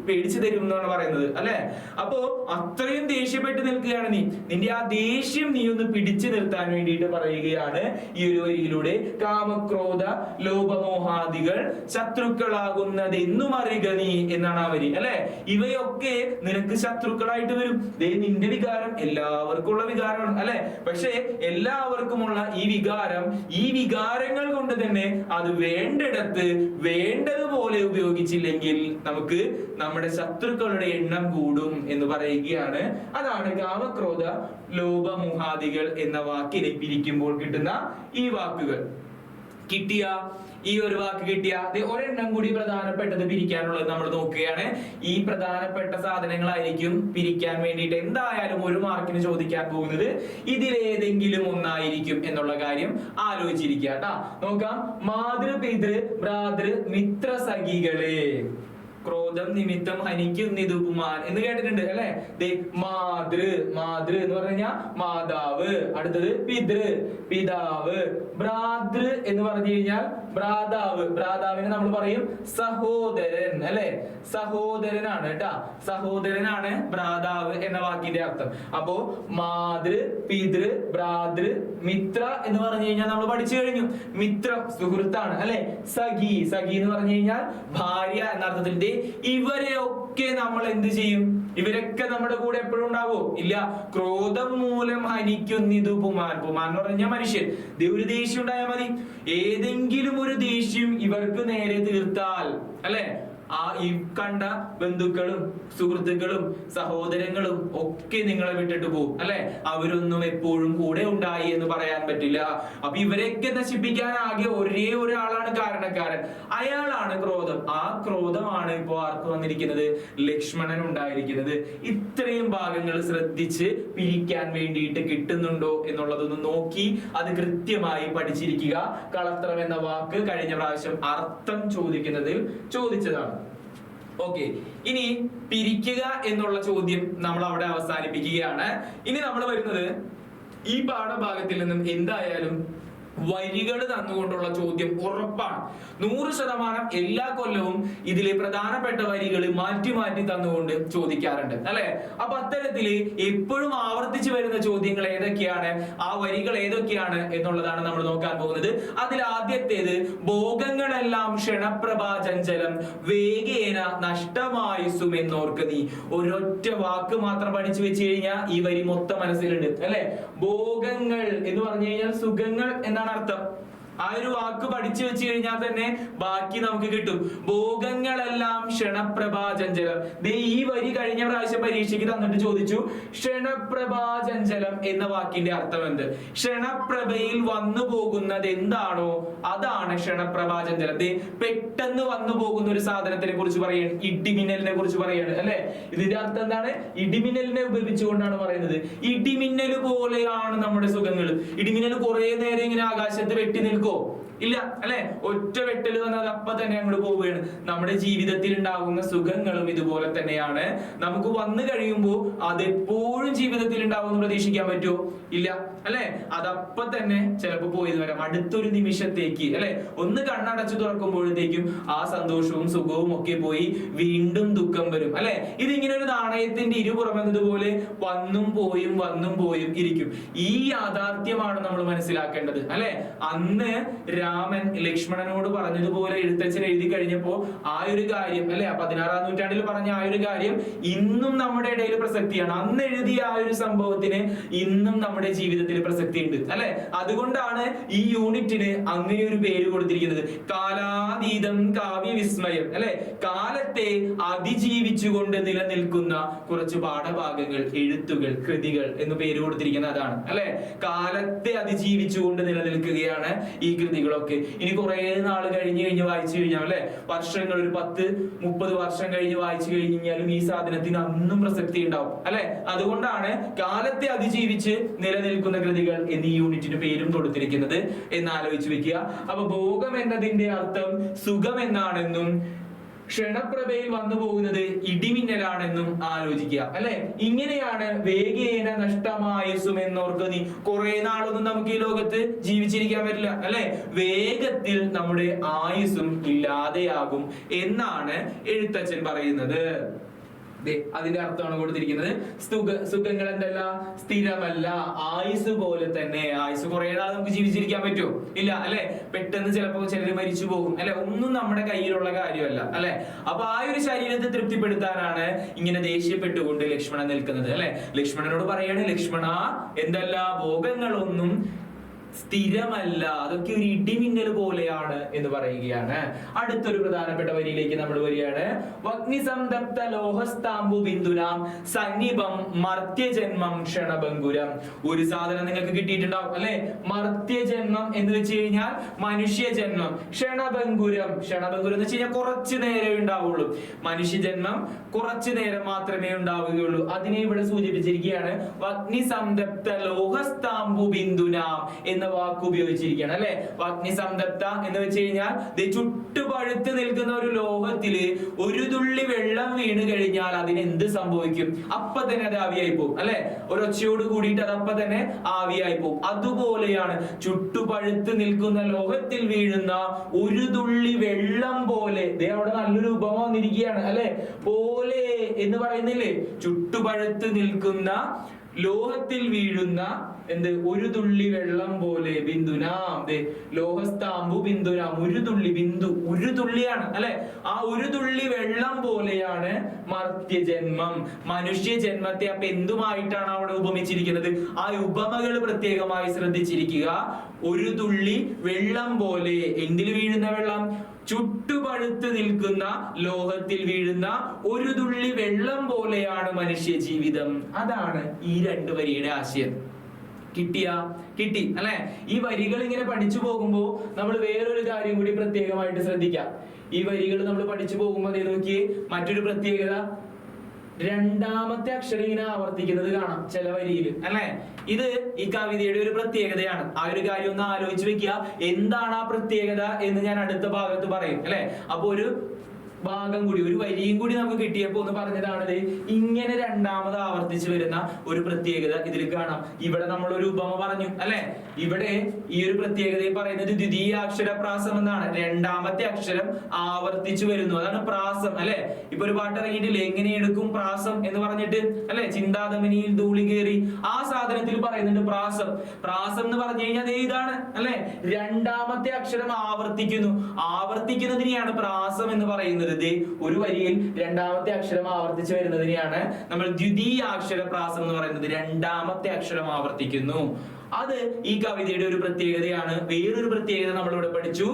Speaker 1: പേടിച്ചു തരും എന്നാണ് പറയുന്നത് അല്ലെ. അപ്പോ അത്രയും ദേഷ്യപ്പെട്ട് നിൽക്കുകയാണ് നീ. നിന്റെ ആ ദേഷ്യം നീ ഒന്ന് പിടിച്ചു നിർത്താൻ വേണ്ടിയിട്ട് പറയുകയാണ് ഈ ഒരു വരിയിലൂടെ. കാമക്രോധ ലോഭമോഹാദികൾ ശത്രുക്കളാകുന്നത് എന്നും അറിയുക നീ എന്നാണ് ആ വരി അല്ലെ. ഇവയൊക്കെ നിനക്ക് ശത്രുക്കളായിട്ട് വരും. നിന്റെ വികാരം എല്ലാവർക്കും ഉള്ള വികാരമാണ് അല്ലെ. പക്ഷെ എല്ലാവർക്കുമുള്ള ഈ വികാരം, ഈ വികാരങ്ങൾ കൊണ്ട് തന്നെ അത് വേണ്ടിടത്ത് വേണ്ടതുപോലെ ഉപയോഗിച്ചില്ലെങ്കിൽ നമുക്ക് നമ്മുടെ ശത്രുക്കളുടെ എണ്ണം കൂടും എന്ന് പറയുകയാണ്. അതാണ് കാമക്രോധ ലോഭമോഹാദികൾ എന്ന വാക്കിനെ പിരിക്കുമ്പോൾ കിട്ടുന്ന ഈ വാക്കുകൾ. കിട്ടിയ ഈ ഒരു വാക്ക് കിട്ടിയ ഒരെണ്ണം കൂടി പ്രധാനപ്പെട്ടത് പിരിക്കാനുള്ളത് നമ്മൾ നോക്കുകയാണ്. ഈ പ്രധാനപ്പെട്ട സാധനങ്ങളായിരിക്കും പിരിക്കാൻ വേണ്ടിയിട്ട് എന്തായാലും 1 മാർക്കിന് ചോദിക്കാൻ പോകുന്നത്. ഇതിലേതെങ്കിലും ഒന്നായിരിക്കും എന്നുള്ള കാര്യം ആലോചിച്ചിരിക്കുക കേട്ടാ. നോക്കാം. മാതൃ പിതൃ ഭ്രാതൃ മിത്ര സഖികളെ. ക്രോധ ക്രോധം നിമിത്തം ഹനിക്കുന്നിതു പുമാൻ എന്ന് കേട്ടിട്ടുണ്ട് അല്ലെ. മാതൃ മാതൃ എന്ന് പറഞ്ഞു കഴിഞ്ഞാൽ മാതാവ്, അടുത്തത് പിതൃ പിതാവ്, ഭ്രാതൃ എന്ന് പറഞ്ഞു കഴിഞ്ഞാൽ ഭ്രാതാവ്, ഭ്രാതാവിന് നമ്മൾ പറയും സഹോദരൻ അല്ലെ, സഹോദരനാണ് കേട്ടാ, സഹോദരനാണ് ഭ്രാതാവ് എന്ന വാക്കിന്റെ അർത്ഥം. അപ്പോ മാതൃ പിതൃ ഭ്രാതൃ മിത്ര എന്ന് പറഞ്ഞു കഴിഞ്ഞാൽ നമ്മൾ പഠിച്ചു കഴിഞ്ഞു. മിത്രം സുഹൃത്താണ് അല്ലെ. സഖി, സഖി എന്ന് പറഞ്ഞു കഴിഞ്ഞാൽ ഭാര്യ എന്ന അർത്ഥത്തിൽ. ഇവരെയൊക്കെ നമ്മൾ എന്ത് ചെയ്യും? ഇവരൊക്കെ നമ്മുടെ കൂടെ എപ്പോഴും ഉണ്ടാവോ? ഇല്ല. ക്രോധം മൂലം ഹനിക്കുന്നിതു പുമാൻ. പുമാൻ എന്ന് പറഞ്ഞാൽ മനുഷ്യൻ. ഒരു ദേഷ്യം ഉണ്ടായാൽ മതി, ഏതെങ്കിലും ഒരു ദേഷ്യം ഇവർക്ക് നേരെ തീർത്താൽ അല്ലെ, ഈ കണ്ട ബന്ധുക്കളും സുഹൃത്തുക്കളും സഹോദരങ്ങളും ഒക്കെ നിങ്ങളെ വിട്ടിട്ട് പോകും അല്ലെ. അവരൊന്നും എപ്പോഴും കൂടെ ഉണ്ടായി എന്ന് പറയാൻ പറ്റില്ല. അപ്പൊ ഇവരെയൊക്കെ നശിപ്പിക്കാൻ ആകെ ഒരേ ഒരാളാണ് കാരണക്കാരൻ, അയാളാണ് ക്രോധം. ആ ക്രോധമാണ് ഇപ്പോ ആർക്ക് വന്നിരിക്കുന്നത്? ലക്ഷ്മണൻ ഉണ്ടായിരിക്കുന്നത്. ഇത്രയും ഭാഗങ്ങൾ ശ്രദ്ധിച്ച് പിരിക്കാൻ വേണ്ടിയിട്ട് കിട്ടുന്നുണ്ടോ എന്നുള്ളതൊന്ന് നോക്കി അത് കൃത്യമായി പഠിച്ചിരിക്കുക. കളത്രം എന്ന വാക്ക് കഴിഞ്ഞ പ്രാവശ്യം അർത്ഥം ചോദിക്കുന്നതിൽ ചോദിച്ചതാണ്. ഓക്കെ, ഇനി പിരിക്കുക എന്നുള്ള ചോദ്യം നമ്മൾ അവിടെ അവസാനിപ്പിക്കുകയാണ്. ഇനി നമ്മൾ വരുന്നത് ഈ പാഠഭാഗത്തിൽ നിന്നും എന്തായാലും വരികൾ തന്നുകൊണ്ടുള്ള ചോദ്യം ഉറപ്പാണ്. 100% എല്ലാ കൊല്ലവും ഇതിലെ പ്രധാനപ്പെട്ട വരികൾ മാറ്റി മാറ്റി തന്നുകൊണ്ട് ചോദിക്കാറുണ്ട് അല്ലെ. അപ്പൊ അത്തരത്തില് എപ്പോഴും ആവർത്തിച്ചു വരുന്ന ചോദ്യങ്ങൾ ഏതൊക്കെയാണ്, ആ വരികൾ ഏതൊക്കെയാണ് എന്നുള്ളതാണ് നമ്മൾ നോക്കാൻ പോകുന്നത്. അതിൽ ആദ്യത്തേത് ഭോഗങ്ങളെല്ലാം ക്ഷണപ്രഭാ ചഞ്ചലം വേഗേന നഷ്ടമായുസും എന്നോർക്ക് നീ. ഒരൊറ്റ വാക്ക് മാത്രം പഠിച്ചു വെച്ച് കഴിഞ്ഞാൽ ഈ വരി മൊത്തം മനസ്സിലുണ്ട് അല്ലെ. ഭോഗങ്ങൾ എന്ന് പറഞ്ഞു കഴിഞ്ഞാൽ സുഖങ്ങൾ എന്നാണ് അർത്ഥം. ആ ഒരു വാക്ക് പഠിച്ചു വെച്ച് കഴിഞ്ഞാൽ തന്നെ ബാക്കി നമുക്ക് കിട്ടും. ഭോഗങ്ങളെല്ലാം ക്ഷണപ്രഭാചഞ്ചലം. ഈ വരി കഴിഞ്ഞ പ്രാവശ്യം പരീക്ഷയ്ക്ക് തന്നിട്ട് ചോദിച്ചു, ക്ഷണപ്രഭാചഞ്ചലം എന്ന വാക്കിന്റെ അർത്ഥം എന്ത്? ക്ഷണപ്രഭയിൽ വന്നു പോകുന്നത് എന്താണോ അതാണ് ക്ഷണപ്രഭാചഞ്ചലം. പെട്ടെന്ന് വന്നു പോകുന്ന ഒരു സാധനത്തിനെ കുറിച്ച് പറയാണ്, ഇടിമിന്നലിനെ കുറിച്ച് പറയാണ് അല്ലെ. ഇതിന്റെ അർത്ഥം എന്താണ്? ഇടിമിന്നലിനെ ഉപയോഗിച്ചുകൊണ്ടാണ് പറയുന്നത്. ഇടിമിന്നൽ പോലെയാണ് നമ്മുടെ സുഖങ്ങൾ. ഇടിമിന്നൽ കുറെ നേരം ഇങ്ങനെ ആകാശത്ത് വെട്ടി നിൽക്കും ഇല്ല അല്ലെ. ഒറ്റ വെട്ടൽ വന്നത് അപ്പൊ തന്നെ അങ്ങോട്ട് പോവുകയാണ്. നമ്മുടെ ജീവിതത്തിൽ ഉണ്ടാകുന്ന സുഖങ്ങളും ഇതുപോലെ തന്നെയാണ്. നമുക്ക് വന്നു കഴിയുമ്പോൾ അതെപ്പോഴും ജീവിതത്തിൽ ഉണ്ടാവുമെന്ന് പ്രതീക്ഷിക്കാൻ പറ്റുമോ? ഇല്ല അല്ലെ. അതപ്പൊ തന്നെ ചിലപ്പോൾ പോയത് വരാം, അടുത്തൊരു നിമിഷത്തേക്ക് അല്ലെ. ഒന്ന് കണ്ണടച്ചു തുറക്കുമ്പോഴത്തേക്കും ആ സന്തോഷവും സുഖവും ഒക്കെ പോയി വീണ്ടും ദുഃഖം വരും അല്ലെ. ഇതിങ്ങനെ ഒരു നാണയത്തിന്റെ ഇരുപുറം എന്നതുപോലെ വന്നും പോയും ഇരിക്കും. ഈ യാഥാർത്ഥ്യമാണ് നമ്മൾ മനസ്സിലാക്കേണ്ടത് അല്ലെ. അന്ന് രാമൻ ലക്ഷ്മണനോട് പറഞ്ഞതുപോലെ എഴുത്തച്ഛൻ എഴുതി കഴിഞ്ഞപ്പോ ആ ഒരു കാര്യം അല്ലെ, 16-ാം നൂറ്റാണ്ടിൽ പറഞ്ഞ ആ ഒരു കാര്യം ഇന്നും നമ്മുടെ ഇടയിൽ പ്രസക്തിയാണ്. അന്ന് എഴുതിയ ആ ഒരു സംഭവത്തിന് ഇന്നും നമ്മുടെ ജീവിതത്തിൽ പ്രസക്തി ഉണ്ട് അല്ലെ. അതുകൊണ്ടാണ് ഈ യൂണിറ്റിന് അങ്ങനെ ഒരു പേര് കൊടുത്തിരിക്കുന്നത്, കാലാതീതം കാവ്യ വിസ്മയം അല്ലെ. കാലത്തെ അതിജീവിച്ചുകൊണ്ട് നിലനിൽക്കുന്ന കുറച്ച് പാഠഭാഗങ്ങൾ, എഴുത്തുകൾ, കൃതികൾ എന്ന് പേര് കൊടുത്തിരിക്കുന്നത് അതാണ് അല്ലെ. കാലത്തെ അതിജീവിച്ചുകൊണ്ട് നിലനിൽക്കുകയാണ് ഈ കൃതികളൊക്കെ. ഇനി കുറെ നാൾ കഴിഞ്ഞ് വായിച്ചു കഴിഞ്ഞാൽ അല്ലെ, വർഷങ്ങൾ, ഒരു 10-30 വർഷം കഴിഞ്ഞ് വായിച്ചു കഴിഞ്ഞാലും ഈ സാധനത്തിന് അന്നും പ്രസക്തി ഉണ്ടാവും അല്ലെ. അതുകൊണ്ടാണ് കാലത്തെ അതിജീവിച്ച് നിലനിൽക്കുന്ന കൃതികൾ എന്നീ യൂണിറ്റിന് പേരും കൊടുത്തിരിക്കുന്നത് എന്ന് ആലോചിച്ച് വെക്കുക. അപ്പൊ ഭോഗം എന്നതിന്റെ അർത്ഥം സുഖം എന്നാണെന്നും ക്ഷണപ്രഭയിൽ വന്നു പോകുന്നത് ഇടിമിന്നലാണെന്നും ആലോചിക്കുക അല്ലെ. ഇങ്ങനെയാണ് വേഗേന നഷ്ടമായുസും എന്നോർക്ക് നീ. കുറെ നാളൊന്നും നമുക്ക് ഈ ലോകത്ത് ജീവിച്ചിരിക്കാൻ പറ്റില്ല അല്ലെ. വേഗത്തിൽ നമ്മുടെ ആയുസ്സും ഇല്ലാതെയാകും എന്നാണ് എഴുത്തച്ഛൻ പറയുന്നത്. അതിന്റെ അർത്ഥമാണ് കൊടുത്തിരിക്കുന്നത്. സുഖങ്ങൾ എന്തല്ല, സ്ഥിരമല്ല, ആയുസ് പോലെ തന്നെ. ആയുസ് കുറെ നാൾ നമുക്ക് ജീവിച്ചിരിക്കാൻ പറ്റുമോ? ഇല്ല അല്ലെ. പെട്ടെന്ന് ചിലപ്പോൾ ചിലർ മരിച്ചു പോകും അല്ലെ. ഒന്നും നമ്മുടെ കയ്യിലുള്ള കാര്യമല്ല അല്ലെ. അപ്പൊ ആ ഒരു ശരീരത്തെ തൃപ്തിപ്പെടുത്താനാണ് ഇങ്ങനെ ദേഷ്യപ്പെട്ടുകൊണ്ട് ലക്ഷ്മണൻ നിൽക്കുന്നത് അല്ലെ. ലക്ഷ്മണനോട് പറയാണ്, ലക്ഷ്മണ എന്തല്ല, ഭോഗങ്ങളൊന്നും സ്ഥിരമല്ല, അതൊക്കെ ഒരു ഇടിമിന്നൽ പോലെയാണ് എന്ന് പറയുകയാണ്. അടുത്തൊരു പ്രധാനപ്പെട്ട വരിയിലേക്ക് നമ്മൾ വരികയാണ്. വഗ്നിസംതപ്ത ലോഹസ്താംബു ബിന്ദുനാം സന്നിപം മർത്യജന്മം ക്ഷണഭംഗുരം. ഒരു സാധനം നിങ്ങൾക്ക് കിട്ടിയിട്ടുണ്ടാവും അല്ലെ. മർത്യജന്മം എന്ന് വെച്ച് കഴിഞ്ഞാൽ മനുഷ്യജന്മം. ക്ഷണഭംഗുരം, ക്ഷണഭംഗുരം എന്ന് വെച്ച് കഴിഞ്ഞാൽ കുറച്ചു നേരമേ ഉണ്ടാവുള്ളൂ. മനുഷ്യജന്മം കുറച്ചു നേരം മാത്രമേ ഉണ്ടാവുകയുള്ളൂ. അതിനെ ഇവിടെ സൂചിപ്പിച്ചിരിക്കുകയാണ്. വഗ്നിസംതപ്ത ലോഹസ്താംബു ബിന്ദുനാം എന്ന വാക്ക് ഉപയോഗിച്ചിരിക്കുകയാണ് അല്ലെ. അഗ്നിസന്തപ്ത എന്ന് വെച്ച് കഴിഞ്ഞാൽ ചുട്ടുപഴുത്ത് നിൽക്കുന്ന ഒരു ലോഹത്തില് ഒരു തുള്ളി വെള്ളം വീണ് കഴിഞ്ഞാൽ അതിന് എന്ത് സംഭവിക്കും? അപ്പൊ തന്നെ അത് ആവിയായി പോകും അല്ലെ. ഒരൊച്ചയോട് കൂടിയിട്ട് അത് അപ്പൊ തന്നെ ആവിയായി പോകും. അതുപോലെയാണ് ചുട്ടുപഴുത്ത് നിൽക്കുന്ന ലോഹത്തിൽ വീഴുന്ന ഒരു തുള്ളി വെള്ളം പോലെ. അവിടെ നല്ലൊരു ഉപമ വന്നിരിക്കുകയാണ് അല്ലെ. പോലെ എന്ന് പറയുന്നില്ലേ, ചുട്ടുപഴുത്ത് നിൽക്കുന്ന ലോഹത്തിൽ വീഴുന്ന ഒരു തുള്ളി വെള്ളം പോലെ. ബിന്ദുനാം ലോഹസ്താംബു ബിന്ദുനാം, ഒരു തുള്ളി ബിന്ദു, ഒരു തുള്ളിയാണ് അല്ലെ. ആ ഒരു തുള്ളി വെള്ളം പോലെയാണ് മർത്യജന്മം, മനുഷ്യ ജന്മത്തെ. അപ്പൊ എന്തുമായിട്ടാണ് അവിടെ ഉപമിച്ചിരിക്കുന്നത്? ആ ഉപമകൾ പ്രത്യേകമായി ശ്രദ്ധിച്ചിരിക്കുക. ഒരു തുള്ളി വെള്ളം പോലെ. എന്തിൽ വീഴുന്ന വെള്ളം? ചുട്ടുപഴുത്ത് നിൽക്കുന്ന ലോഹത്തിൽ വീഴുന്ന ഒരു തുള്ളി വെള്ളം പോലെയാണ് മനുഷ്യ ജീവിതം. അതാണ് ഈ രണ്ട് വരിയുടെ ആശയം. കിട്ടി അല്ലെ. ഈ വരികൾ ഇങ്ങനെ പഠിച്ചു പോകുമ്പോ നമ്മൾ വേറൊരു കാര്യം കൂടി പ്രത്യേകമായിട്ട് ശ്രദ്ധിക്കാം. ഈ വരികൾ നമ്മൾ പഠിച്ചു പോകുമ്പോൾ നോക്കിയേ, മറ്റൊരു പ്രത്യേകത, രണ്ടാമത്തെ അക്ഷരം ഇങ്ങനെ ആവർത്തിക്കുന്നത് കാണാം ചില വരിയിൽ അല്ലെ. ഇത് ഈ കവിതയുടെ ഒരു പ്രത്യേകതയാണ്. ആ ഒരു കാര്യം ഒന്ന് ആലോചിച്ച് വെക്കുക. എന്താണ് ആ പ്രത്യേകത എന്ന് ഞാൻ അടുത്ത ഭാഗത്ത് പറയും അല്ലെ. അപ്പൊ ഒരു ഭാഗം കൂടി, ഒരു വരിയും കൂടി നമുക്ക് കിട്ടിയപ്പോ ഒന്ന് പറഞ്ഞതാണത്. ഇങ്ങനെ രണ്ടാമത് ആവർത്തിച്ച് വരുന്ന ഒരു പ്രത്യേകത ഇതിൽ കാണാം. ഇവിടെ നമ്മൾ ഒരു ഉപമ പറഞ്ഞു അല്ലെ. ഇവിടെ ഈ ഒരു പ്രത്യേകതയെ പറയുന്നത് ദ്വിതീയാക്ഷര പ്രാസം എന്നാണ്. രണ്ടാമത്തെ അക്ഷരം ആവർത്തിച്ചു വരുന്നു, അതാണ് പ്രാസം അല്ലെ. ഇപ്പൊ ഒരു പാട്ട് ഇറങ്ങിയിട്ടില്ലേ, എങ്ങനെ എടുക്കും പ്രാസം എന്ന് പറഞ്ഞിട്ട് അല്ലെ. ചിന്താധമനിയിൽ ധൂളി കയറി, ആ സാധനത്തിൽ പറയുന്നുണ്ട് പ്രാസം. പ്രാസം എന്ന് പറഞ്ഞു കഴിഞ്ഞാൽ ഇതാണ് അല്ലെ. രണ്ടാമത്തെ അക്ഷരം ആവർത്തിക്കുന്നതിനെയാണ് പ്രാസം എന്ന് പറയുന്നത്. ഒരു വരിയിൽ രണ്ടാമത്തെ അക്ഷരം ആവർത്തിച്ചു വരുന്നതിനെയാണ് നമ്മൾ ദ്വിതീയാക്ഷര പ്രാസം എന്ന് പറയുന്നത്. രണ്ടാമത്തെ അക്ഷരം ആവർത്തിക്കുന്നു. അത് ഈ കവിതയുടെ ഒരു പ്രത്യേകതയാണ്. വേറൊരു പ്രത്യേകത നമ്മളിവിടെ പഠിച്ചു,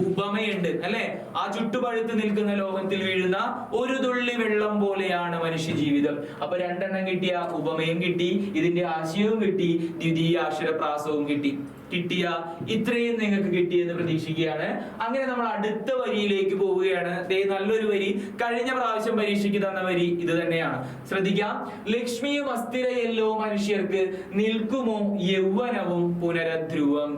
Speaker 1: ഉപമയുണ്ട് അല്ലെ. ആ ചുട്ടുപഴുത്ത് നിൽക്കുന്ന ലോഹത്തിൽ വീഴുന്ന ഒരു തുള്ളി വെള്ളം പോലെയാണ് മനുഷ്യ ജീവിതം. അപ്പൊ രണ്ടെണ്ണം കിട്ടിയ, ഉപമയും കിട്ടി, ഇതിന്റെ ആശയവും കിട്ടി, ദ്വിതീയാക്ഷര പ്രാസവും കിട്ടി. ഇത്രയും നിങ്ങൾക്ക് കിട്ടിയെന്ന് പ്രതീക്ഷിക്കുകയാണ്. അങ്ങനെ നമ്മൾ അടുത്ത വരിയിലേക്ക് പോവുകയാണ്. നല്ലൊരു വരി, കഴിഞ്ഞ പ്രാവശ്യം പരീക്ഷയ്ക്ക് തന്ന വരി ഇത് തന്നെയാണ്. ശ്രദ്ധിക്കാം. ലക്ഷ്മിയും അസ്ഥിരയല്ലോ മനുഷ്യർക്ക്, നിൽക്കുമോ യൗവനവും പുനരധ്രുവം.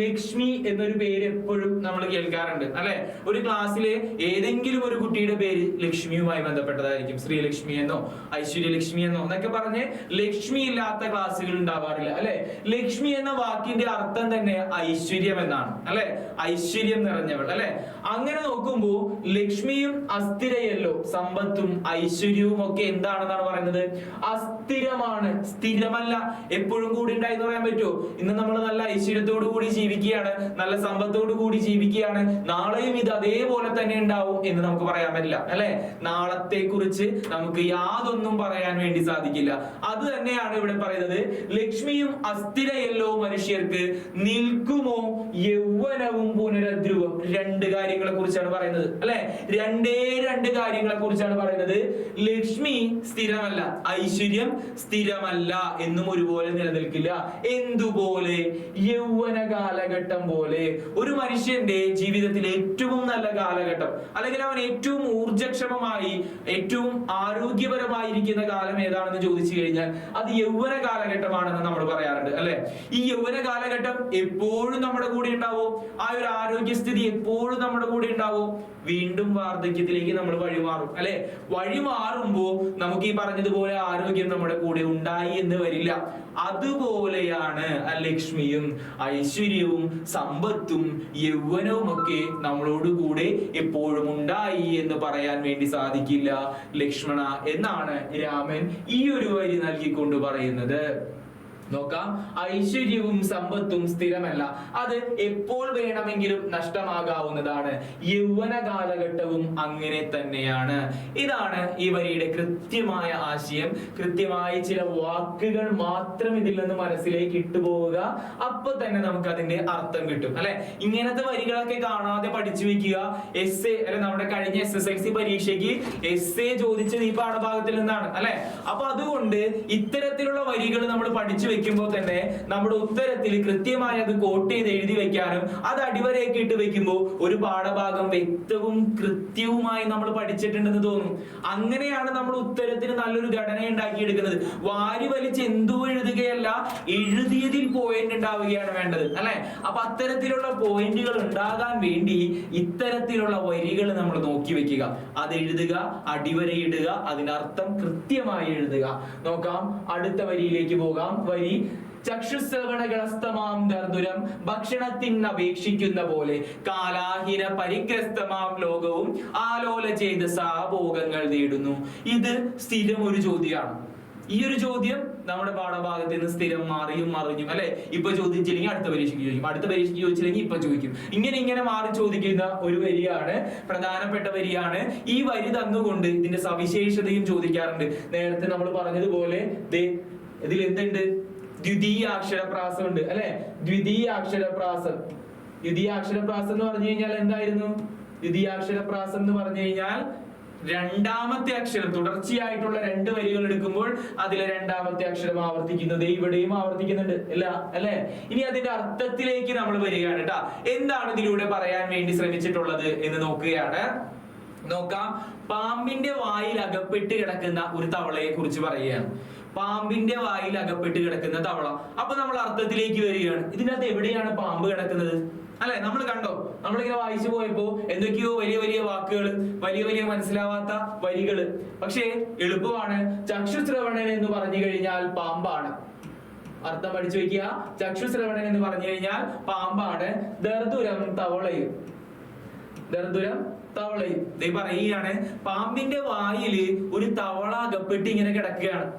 Speaker 1: ലക്ഷ്മി എന്നൊരു പേര് എപ്പോഴും നമ്മൾ കേൾക്കാറുണ്ട് അല്ലെ. ഒരു ക്ലാസ്സിലെ ഏതെങ്കിലും ഒരു കുട്ടിയുടെ പേര് ലക്ഷ്മിയുമായി ബന്ധപ്പെട്ടതായിരിക്കും. ശ്രീലക്ഷ്മി എന്നോ ഐശ്വര്യലക്ഷ്മി എന്നോ എന്നൊക്കെ പറഞ്ഞ് ലക്ഷ്മി ഇല്ലാത്ത ക്ലാസ്സുകൾ ഉണ്ടാവാറില്ല അല്ലെ. ലക്ഷ്മി എന്ന വാക്കിന്റെ അർത്ഥം തന്നെ ഐശ്വര്യം എന്നാണ് അല്ലെ. ഐശ്വര്യം നിറഞ്ഞവൾ അല്ലെ. അങ്ങനെ നോക്കുമ്പോ ലക്ഷ്മിയും അസ്ഥിരയല്ലോ, സമ്പത്തും ഐശ്വര്യവും ഒക്കെ എന്താണെന്നാണ് പറയുന്നത്? അസ്ഥിരമാണ്, സ്ഥിരമല്ല. എപ്പോഴും കൂടി ഉണ്ടായി എന്ന് പറയാൻ പറ്റുമോ? ഇന്ന് നമ്മൾ നല്ല ഐശ്വര്യത്തോടു കൂടി ജീവിക്കുകയാണ്, നല്ല സമ്പത്തോടു കൂടി ജീവിക്കുകയാണ്, നാളെയും ഇത് അതേപോലെ തന്നെ ഉണ്ടാവും എന്ന് നമുക്ക് പറയാൻ പറ്റില്ല അല്ലെ. നാളത്തെ കുറിച്ച് നമുക്ക് യാതൊന്നും പറയാൻ വേണ്ടി സാധിക്കില്ല. അത് തന്നെയാണ് ഇവിടെ പറയുന്നത്. ലക്ഷ്മിയും അസ്ഥിരയല്ലോ മനുഷ്യർക്ക്, നിൽക്കുമോ യൗവനവും പുനരധ്രുവം. രണ്ട് കാര്യങ്ങളെ കുറിച്ചാണ് പറയുന്നത് അല്ലെ. രണ്ട് കാര്യങ്ങളെ കുറിച്ചാണ് പറയുന്നത്. ലക്ഷ്മി സ്ഥിരമല്ല, ഐശ്വര്യം സ്ഥിരമല്ല, എന്നും ഒരുപോലെ നിലനിൽക്കില്ല. എന്തുപോലെ? യൗവന കാലഘട്ടം പോലെ. ഒരു മനുഷ്യന്റെ ജീവിതത്തിലെ ഏറ്റവും നല്ല കാലഘട്ടം, അല്ലെങ്കിൽ അവൻ ഏറ്റവും ഊർജക്ഷമമായി ഏറ്റവും ആരോഗ്യപരമായിരിക്കുന്ന കാലം ഏതാണെന്ന് ചോദിച്ചു കഴിഞ്ഞാൽ അത് യൗവന കാലഘട്ടമാണെന്ന് നമ്മൾ പറയാറുണ്ട് അല്ലെ. ഈ യൗവന കാലഘട്ടം എപ്പോഴും നമ്മുടെ കൂടെ ഉണ്ടാവോ? ആ ഒരു ആരോഗ്യസ്ഥിതി എപ്പോഴും നമ്മുടെ കൂടെ ഉണ്ടാവോ? വീണ്ടും വാർദ്ധക്യത്തിലേക്ക് നമ്മൾ വഴിമാറും അല്ലെ. വഴിമാറുമ്പോ നമുക്ക് ഈ പറഞ്ഞതുപോലെ ആരോഗ്യം നമ്മുടെ കൂടെ ഉണ്ടായി എന്ന് വരില്ല. അതുപോലെയാണ് ലക്ഷ്മിയും ഐശ്വര്യവും സമ്പത്തും യൗവനവും ഒക്കെ നമ്മളോട് കൂടെ എപ്പോഴും ഉണ്ടായി എന്ന് പറയാൻ വേണ്ടി സാധിക്കില്ല ലക്ഷ്മണ എന്നാണ് രാമൻ ഈ ഒരു വരി നൽകിക്കൊണ്ട് പറയുന്നത്. നോക്കാം. ഐശ്വര്യവും സമ്പത്തും സ്ഥിരമല്ല, അത് എപ്പോൾ വേണമെങ്കിലും നഷ്ടമാകാവുന്നതാണ്. യൗവന കാലഘട്ടവും അങ്ങനെ തന്നെയാണ്. ഇതാണ് ഈ വരിയുടെ കൃത്യമായ ആശയം. കൃത്യമായ ചില വാക്കുകൾ മാത്രം ഇതിൽ നിന്ന് മനസ്സിലേക്ക് ഇട്ടുപോവുക, അപ്പൊ തന്നെ നമുക്ക് അതിന്റെ അർത്ഥം കിട്ടും അല്ലെ. ഇങ്ങനത്തെ വരികളൊക്കെ കാണാതെ പഠിച്ചു വെക്കുക. എസ്സേ അല്ലെ, നമ്മുടെ കഴിഞ്ഞ SSLC പരീക്ഷയ്ക്ക് എസ്സേ ചോദിച്ചത് ഈ പാഠഭാഗത്തിൽ നിന്നാണ് അല്ലെ. അപ്പൊ അതുകൊണ്ട് ഇത്തരത്തിലുള്ള വരികൾ നമ്മൾ പഠിച്ചു വെക്കുമ്പോൾ തന്നെ നമ്മുടെ ഉത്തരത്തിൽ കൃത്യമായി അത് കോട്ട് ചെയ്ത് എഴുതി വെക്കാനും അത് അടിവരയൊക്കെ ഇട്ട് വെക്കുമ്പോൾ ഒരു പാഠഭാഗം വ്യക്തവും കൃത്യവുമായി നമ്മൾ പഠിച്ചിട്ടുണ്ടെന്ന് തോന്നും. അങ്ങനെയാണ് നമ്മൾ ഉത്തരത്തിന് നല്ലൊരു ഘടന ഉണ്ടാക്കിയെടുക്കുന്നത്. വാരി വലിച്ച് എന്തോ എഴുതുകയല്ല, എഴുതിയതിൽ പോയിന്റ് ഉണ്ടാവുകയാണ് വേണ്ടത് അല്ലെ. അപ്പൊ അത്തരത്തിലുള്ള പോയിന്റുകൾ ഉണ്ടാകാൻ വേണ്ടി ഇത്തരത്തിലുള്ള വരികൾ നമ്മൾ നോക്കി വെക്കുക, അത് എഴുതുക, അടിവരയിടുക, അതിനർത്ഥം കൃത്യമായി എഴുതുക. നോക്കാം, അടുത്ത വരിയിലേക്ക് പോകാം. വരി ചക്ഷുശ്രവണഗ്രസ്തമാം ദർദുരം ഭക്ഷണത്തിന് അപേക്ഷിക്കുന്ന പോലെ കാലാഹീന പരിഗ്രസ്തമാം ലോകവും ആലോല ചെയ്ത സാഭോഗങ്ങൾ നേടുന്നു. ഇത് സ്ഥിരം ഒരു ചോദ്യമാണ്. ഈ ഒരു ചോദ്യം നമ്മുടെ പാഠഭാഗത്ത് നിന്ന് സ്ഥിരം മാറിയും മറിഞ്ഞും അല്ലെ. ഇപ്പൊ ചോദിച്ചില്ലെങ്കിൽ അടുത്ത പരീക്ഷയ്ക്ക് ചോദിക്കും, അടുത്ത പരീക്ഷയ്ക്ക് ചോദിച്ചില്ലെങ്കിൽ ഇപ്പൊ ചോദിക്കും. ഇങ്ങനെ മാറി ചോദിക്കുന്ന ഒരു വരിയാണ്, പ്രധാനപ്പെട്ട വരിയാണ്. ഈ വരി തന്നുകൊണ്ട് ഇതിന്റെ സവിശേഷതയും ചോദിക്കാറുണ്ട്. നേരത്തെ നമ്മൾ പറഞ്ഞതുപോലെ ഇതിൽ എന്തുണ്ട്? ദ്വിതീയ അക്ഷരപ്രാസം ഉണ്ട് അല്ലെ. ദ്വിതീയ അക്ഷരപ്രാസം എന്ന് പറഞ്ഞു കഴിഞ്ഞാൽ എന്തായിരുന്നു? ദ്വിതീയാക്ഷരപ്രാസം എന്ന് പറഞ്ഞു കഴിഞ്ഞാൽ രണ്ടാമത്തെ അക്ഷരം, തുടർച്ചയായിട്ടുള്ള രണ്ട് വരികൾ എടുക്കുമ്പോൾ അതിലെ രണ്ടാമത്തെ അക്ഷരം ആവർത്തിക്കുന്നത് ഇവിടെയും ആവർത്തിക്കുന്നുണ്ട് അല്ലെ. ഇനി അതിന്റെ അർത്ഥത്തിലേക്ക് നമ്മൾ വരികയാണ് കേട്ടാ. എന്താണ് ഇതിലൂടെ പറയാൻ വേണ്ടി ശ്രമിച്ചിട്ടുള്ളത് എന്ന് നോക്കുകയാണ്. നോക്കാം, പാമ്പിന്റെ വായിൽ അകപ്പെട്ട് കിടക്കുന്ന ഒരു തവളയെ കുറിച്ച് പറയുകയാണ്. പാമ്പിന്റെ വായിൽ അകപ്പെട്ട് കിടക്കുന്ന തവള. അപ്പൊ നമ്മൾ അർത്ഥത്തിലേക്ക് വരികയാണ്. ഇതിനകത്ത് എവിടെയാണ് പാമ്പ് കിടക്കുന്നത് അല്ലെ? നമ്മൾ കണ്ടോ, നമ്മളിങ്ങനെ വായിച്ചു പോയപ്പോ എന്തൊക്കെയോ വലിയ വലിയ വാക്കുകൾ, വലിയ വലിയ മനസ്സിലാവാത്ത വരികള്. പക്ഷേ എളുപ്പമാണ്. ചക്ഷുശ്രവണൻ എന്ന് പറഞ്ഞു കഴിഞ്ഞാൽ പാമ്പാണ്. അർത്ഥം പഠിച്ചു വെക്കുക. ചക്ഷുശ്രവണൻ എന്ന് പറഞ്ഞു കഴിഞ്ഞാൽ പാമ്പാണ്. ദർദുരം തവളയും പറയുകയാണ്. പാമ്പിന്റെ വായില് ഒരു തവള അകപ്പെട്ട് ഇങ്ങനെ കിടക്കുകയാണ്.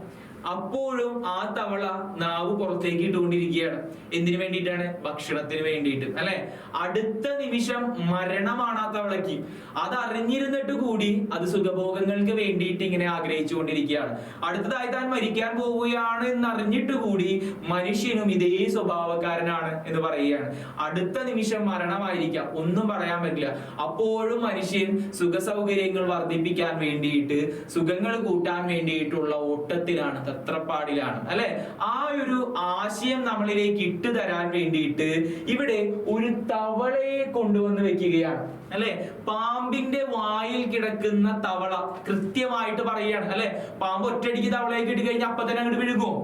Speaker 1: അപ്പോഴും ആ തവള നാവ് പുറത്തേക്ക് ഇട്ടുകൊണ്ടിരിക്കുകയാണ്. എന്തിനു വേണ്ടിയിട്ടാണ്? ഭക്ഷണത്തിന് വേണ്ടിയിട്ട് അല്ലെ. അടുത്ത നിമിഷം മരണമാണ് ആ തവളയ്ക്ക്. അത് അറിഞ്ഞിരുന്നിട്ട് കൂടി അത് സുഖഭോഗങ്ങൾക്ക് വേണ്ടിയിട്ട് ഇങ്ങനെ ആഗ്രഹിച്ചു കൊണ്ടിരിക്കുകയാണ്. അടുത്തതായി താൻ മരിക്കാൻ പോവുകയാണ് എന്ന് അറിഞ്ഞിട്ട് കൂടി മനുഷ്യനും ഇതേ സ്വഭാവക്കാരനാണ് എന്ന് പറയുകയാണ്. അടുത്ത നിമിഷം മരണമായിരിക്കാം, ഒന്നും പറയാൻ പറ്റില്ല. അപ്പോഴും മനുഷ്യൻ സുഖ സൗകര്യങ്ങൾ വർദ്ധിപ്പിക്കാൻ വേണ്ടിയിട്ട്, സുഖങ്ങൾ കൂട്ടാൻ വേണ്ടിയിട്ടുള്ള ഓട്ടത്തിലാണ്, തത്രപ്പാടിലാണ് അല്ലെ. ആ ഒരു ആശയം നമ്മളിലേക്ക് ഇട്ടു തരാൻ വേണ്ടിയിട്ട് ഇവിടെ ഒരു തവളയെ കൊണ്ടുവന്ന് വെക്കുകയാണ് അല്ലെ. പാമ്പിന്റെ വായിൽ കിടക്കുന്ന തവള കൃത്യമായിട്ട് പറയുകയാണ് അല്ലെ. പാമ്പ് ഒറ്റയടിക്ക് തവളയെ കിട്ടി കഴിഞ്ഞാൽ അപ്പൊ തന്നെ അങ്ങോട്ട് വിഴുങ്ങുമോ?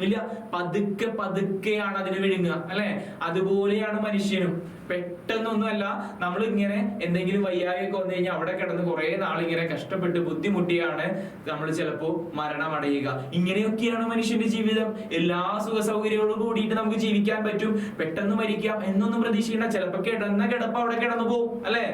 Speaker 1: ഇല്ല, പതുക്കെയാണ് അതിന് വിഴുങ്ങുക അല്ലെ. അതുപോലെയാണ് മനുഷ്യനും. പെട്ടെന്നൊന്നുമല്ല, നമ്മൾ ഇങ്ങനെ എന്തെങ്കിലും വയ്യായൊക്കെ വന്നു കഴിഞ്ഞാൽ അവിടെ കിടന്ന് കുറെ നാളിങ്ങനെ കഷ്ടപ്പെട്ട് ബുദ്ധിമുട്ടിയാണ് നമ്മൾ ചിലപ്പോ മരണമടയുക. ഇങ്ങനെയൊക്കെയാണ് മനുഷ്യന്റെ ജീവിതം. എല്ലാ സുഖ സൗകര്യങ്ങളോട് കൂടിയിട്ട് നമുക്ക് ജീവിക്കാൻ പറ്റും. പെട്ടെന്ന് മരിക്കാം എന്നൊന്നും പ്രതീക്ഷിക്കേണ്ട. ചിലപ്പോ കിടപ്പ് അവിടെ കിടന്നു പോകും അല്ലെ.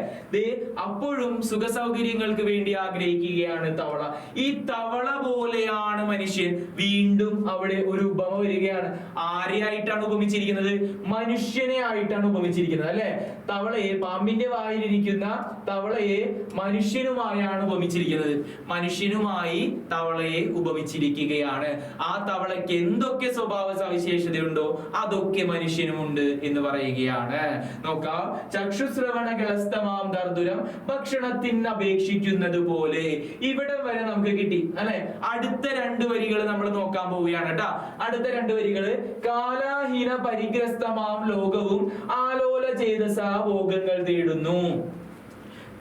Speaker 1: അപ്പോഴും സുഖ സൗകര്യങ്ങൾക്ക് വേണ്ടി ആഗ്രഹിക്കുകയാണ് തവള. ഈ തവള പോലെയാണ് മനുഷ്യൻ. വീണ്ടും അവിടെ ഒരു ഉപമ വരികയാണ്. ആരെയായിട്ടാണ് ഉപമിച്ചിരിക്കുന്നത്? മനുഷ്യനെ ആയിട്ടാണ് ഉപമിച്ചിരിക്കുന്നത് അല്ലെ. തവളയെ, പാമ്പിന്റെ വായിലിരിക്കുന്ന തവളയെ മനുഷ്യനുമായാണ് ഉപമിച്ചിരിക്കുന്നത്. മനുഷ്യനുമായി തവളയെ ഉപമിച്ചിരിക്കുകയാണ്. ആ തവളയ്ക്ക് എന്തൊക്കെ സ്വഭാവ സവിശേഷതയുണ്ടോ അതൊക്കെ മനുഷ്യനുമുണ്ട് എന്ന് പറയുകയാണ്. നോക്കാം, ചക്ഷുശ്രവണ കളസ്തമാം ദർദുരം ഭക്ഷണത്തിന് അപേക്ഷിക്കുന്നത് പോലെ. ഇവിടെ വരെ നമുക്ക് കിട്ടി അല്ലെ. അടുത്ത രണ്ട് വരികൾ നമ്മൾ നോക്കാൻ പോവുകയാണ് കേട്ടാ. അടുത്ത രണ്ട് വരികള് കാലാഹീന പരിഗ്രസ്തമാം ലോകവും ആലോല ചെയ്ത സാഭോഗങ്ങൾ തേടുന്നു.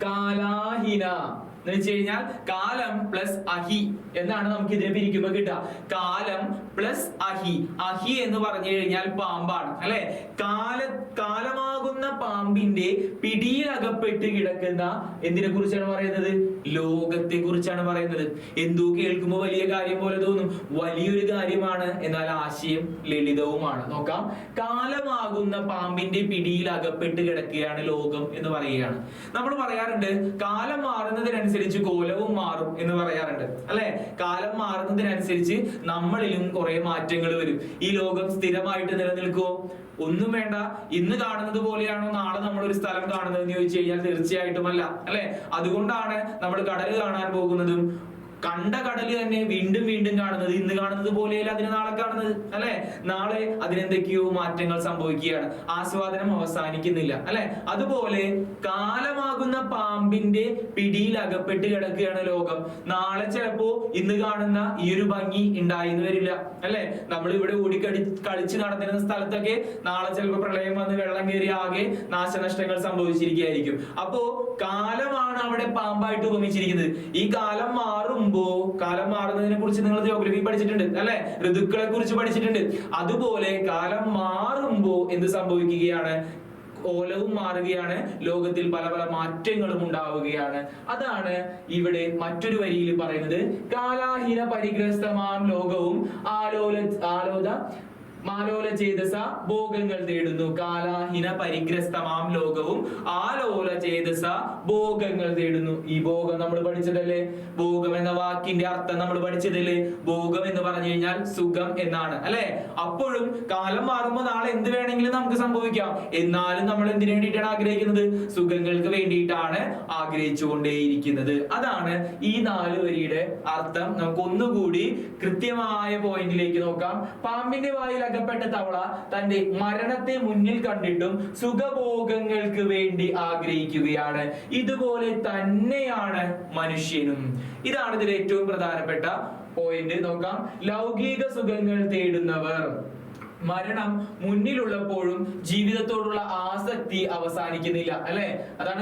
Speaker 1: കാലാഹീന എന്ന് വെച്ച് കഴിഞ്ഞാൽ കാലം പ്ലസ് അഹി എന്നാണ് നമുക്ക് ഇതിനെ പിരിക്കുമ്പോ കിട്ടുക. കാലം പ്ലസ് അഹി. അഹി എന്ന് പറഞ്ഞു കഴിഞ്ഞാൽ പാമ്പാണ് അല്ലെ. കാലമാകുന്ന പാമ്പിന്റെ പിടിയിൽ അകപ്പെട്ട് കിടക്കുന്ന എന്തിനെ കുറിച്ചാണ് പറയുന്നത്? ലോകത്തെ കുറിച്ചാണ് പറയുന്നത്. എന്തോ കേൾക്കുമ്പോൾ വലിയ കാര്യം പോലെ തോന്നും, വലിയൊരു കാര്യമാണ്, എന്നാൽ ആശയം ലളിതവുമാണ്. നോക്കാം, കാലമാകുന്ന പാമ്പിന്റെ പിടിയിൽ അകപ്പെട്ട് കിടക്കുകയാണ് ലോകം എന്ന് പറയുകയാണ്. നമ്മൾ പറയാറുണ്ട് കാലം മാറുന്നതിനനുസരിച്ച് കോലവും മാറും എന്ന് പറയാറുണ്ട് അല്ലെ. കാലം മാറുന്നതിനനുസരിച്ച് നമ്മളിലും കുറെ മാറ്റങ്ങൾ വരും. ഈ ലോകം സ്ഥിരമായിട്ട് നിലനിൽക്കുമോ? ഒന്നും വേണ്ട. ഇന്ന് കാണുന്നത് പോലെയാണോ നാളെ നമ്മൾ ഒരു സ്ഥലം കാണുന്നത് എന്ന് ചോദിച്ചു കഴിഞ്ഞാൽ തീർച്ചയായിട്ടും അല്ല അല്ലെ. അതുകൊണ്ടാണ് നമ്മൾ കടൽ കാണാൻ പോകുന്നതും കണ്ട കടല് തന്നെ വീണ്ടും വീണ്ടും കാണുന്നത്, ഇന്ന് കാണുന്നത് പോലെയല്ല അതിന് നാളെ കാണുന്നത്, അല്ലെ? നാളെ അതിനെന്തൊക്കെയോ മാറ്റങ്ങൾ സംഭവിക്കുകയാണ്, ആസ്വാദനം അവസാനിക്കുന്നില്ല, അല്ലെ? അതുപോലെ കാലമാകുന്ന പാമ്പിന്റെ പിടിയിൽ അകപ്പെട്ട് കിടക്കുകയാണ് ലോകം. നാളെ ചിലപ്പോ ഇന്ന് കാണുന്ന ഈ ഒരു ഭംഗി ഉണ്ടായിന്ന് വരില്ല, അല്ലെ? നമ്മൾ ഇവിടെ കളിച്ച് നടന്നിരുന്ന സ്ഥലത്തൊക്കെ നാളെ ചിലപ്പോ പ്രളയം വന്ന് വെള്ളം കയറി ആകെ നാശനഷ്ടങ്ങൾ സംഭവിച്ചിരിക്കുകയായിരിക്കും. അപ്പോ കാലമാണ് അവിടെ പാമ്പായിട്ട് ഉപമിച്ചിരിക്കുന്നത്. ഈ കാലം കാലം മാറുന്നതിനെ കുറിച്ച് നിങ്ങൾ ജിയോഗ്രഫി പഠിച്ചിട്ടുണ്ട്, അല്ലെ? ഋതുക്കളെ കുറിച്ച് പഠിച്ചിട്ടുണ്ട്. അതുപോലെ കാലം മാറുമ്പോ എന്ത് സംഭവിക്കുകയാണ്? കോലവും മാറുകയാണ്, ലോകത്തിൽ പല പല മാറ്റങ്ങളും ഉണ്ടാവുകയാണ്. അതാണ് ഇവിടെ മറ്റൊരു വരിയിൽ പറയുന്നത്. കാലാഹീന പരിഗ്രസ്തമാം ലോകവും മാലോല ചേതസ ഭോഗങ്ങൾ തേടുന്നു. കാലാഹീന പരിഗ്രസ്തമാം ലോകവും ആലോല ചേതസ ഭോഗങ്ങൾ തേടുന്നു. ഈ ഭോഗം നമ്മൾ പഠിച്ചതല്ലേ? ഭോഗം എന്ന വാക്കിന്റെ അർത്ഥം നമ്മൾ പഠിച്ചതല്ലേ? ഭോഗം എന്ന് പറഞ്ഞു കഴിഞ്ഞാൽ സുഖം എന്നാണ്, അല്ലെ? അപ്പോഴും കാലം മാറുമ്പോൾ നാളെ എന്ത് വേണമെങ്കിലും നമുക്ക് സംഭവിക്കാം. എന്നാലും നമ്മൾ എന്തിനു വേണ്ടിയിട്ടാണ് ആഗ്രഹിക്കുന്നത്? സുഖങ്ങൾക്ക് വേണ്ടിയിട്ടാണ് ആഗ്രഹിച്ചുകൊണ്ടേയിരിക്കുന്നത്. അതാണ് ഈ 4 വരിയുടെ അർത്ഥം. നമുക്ക് ഒന്നുകൂടി കൃത്യമായ പോയിന്റിലേക്ക് നോക്കാം. പാമ്പിന്റെ വായിൽ അകപ്പെട്ട തവള തന്റെ മരണത്തെ മുന്നിൽ കണ്ടിട്ടും സുഖഭോഗങ്ങൾക്ക് വേണ്ടി ആഗ്രഹിക്കുകയാണ്. ഇതുപോലെ തന്നെയാണ് മനുഷ്യനും. ഇതാണ് ഇതിൽ ഏറ്റവും പ്രധാനപ്പെട്ട പോയിന്റ്. നോക്കാം. ലൗകിക സുഖങ്ങൾ തേടുന്നവർ മരണം മുന്നിലുള്ളപ്പോഴും ജീവിതത്തോടുള്ള ആസക്തി അവസാനിക്കുന്നില്ല, അല്ലെ? അതാണ്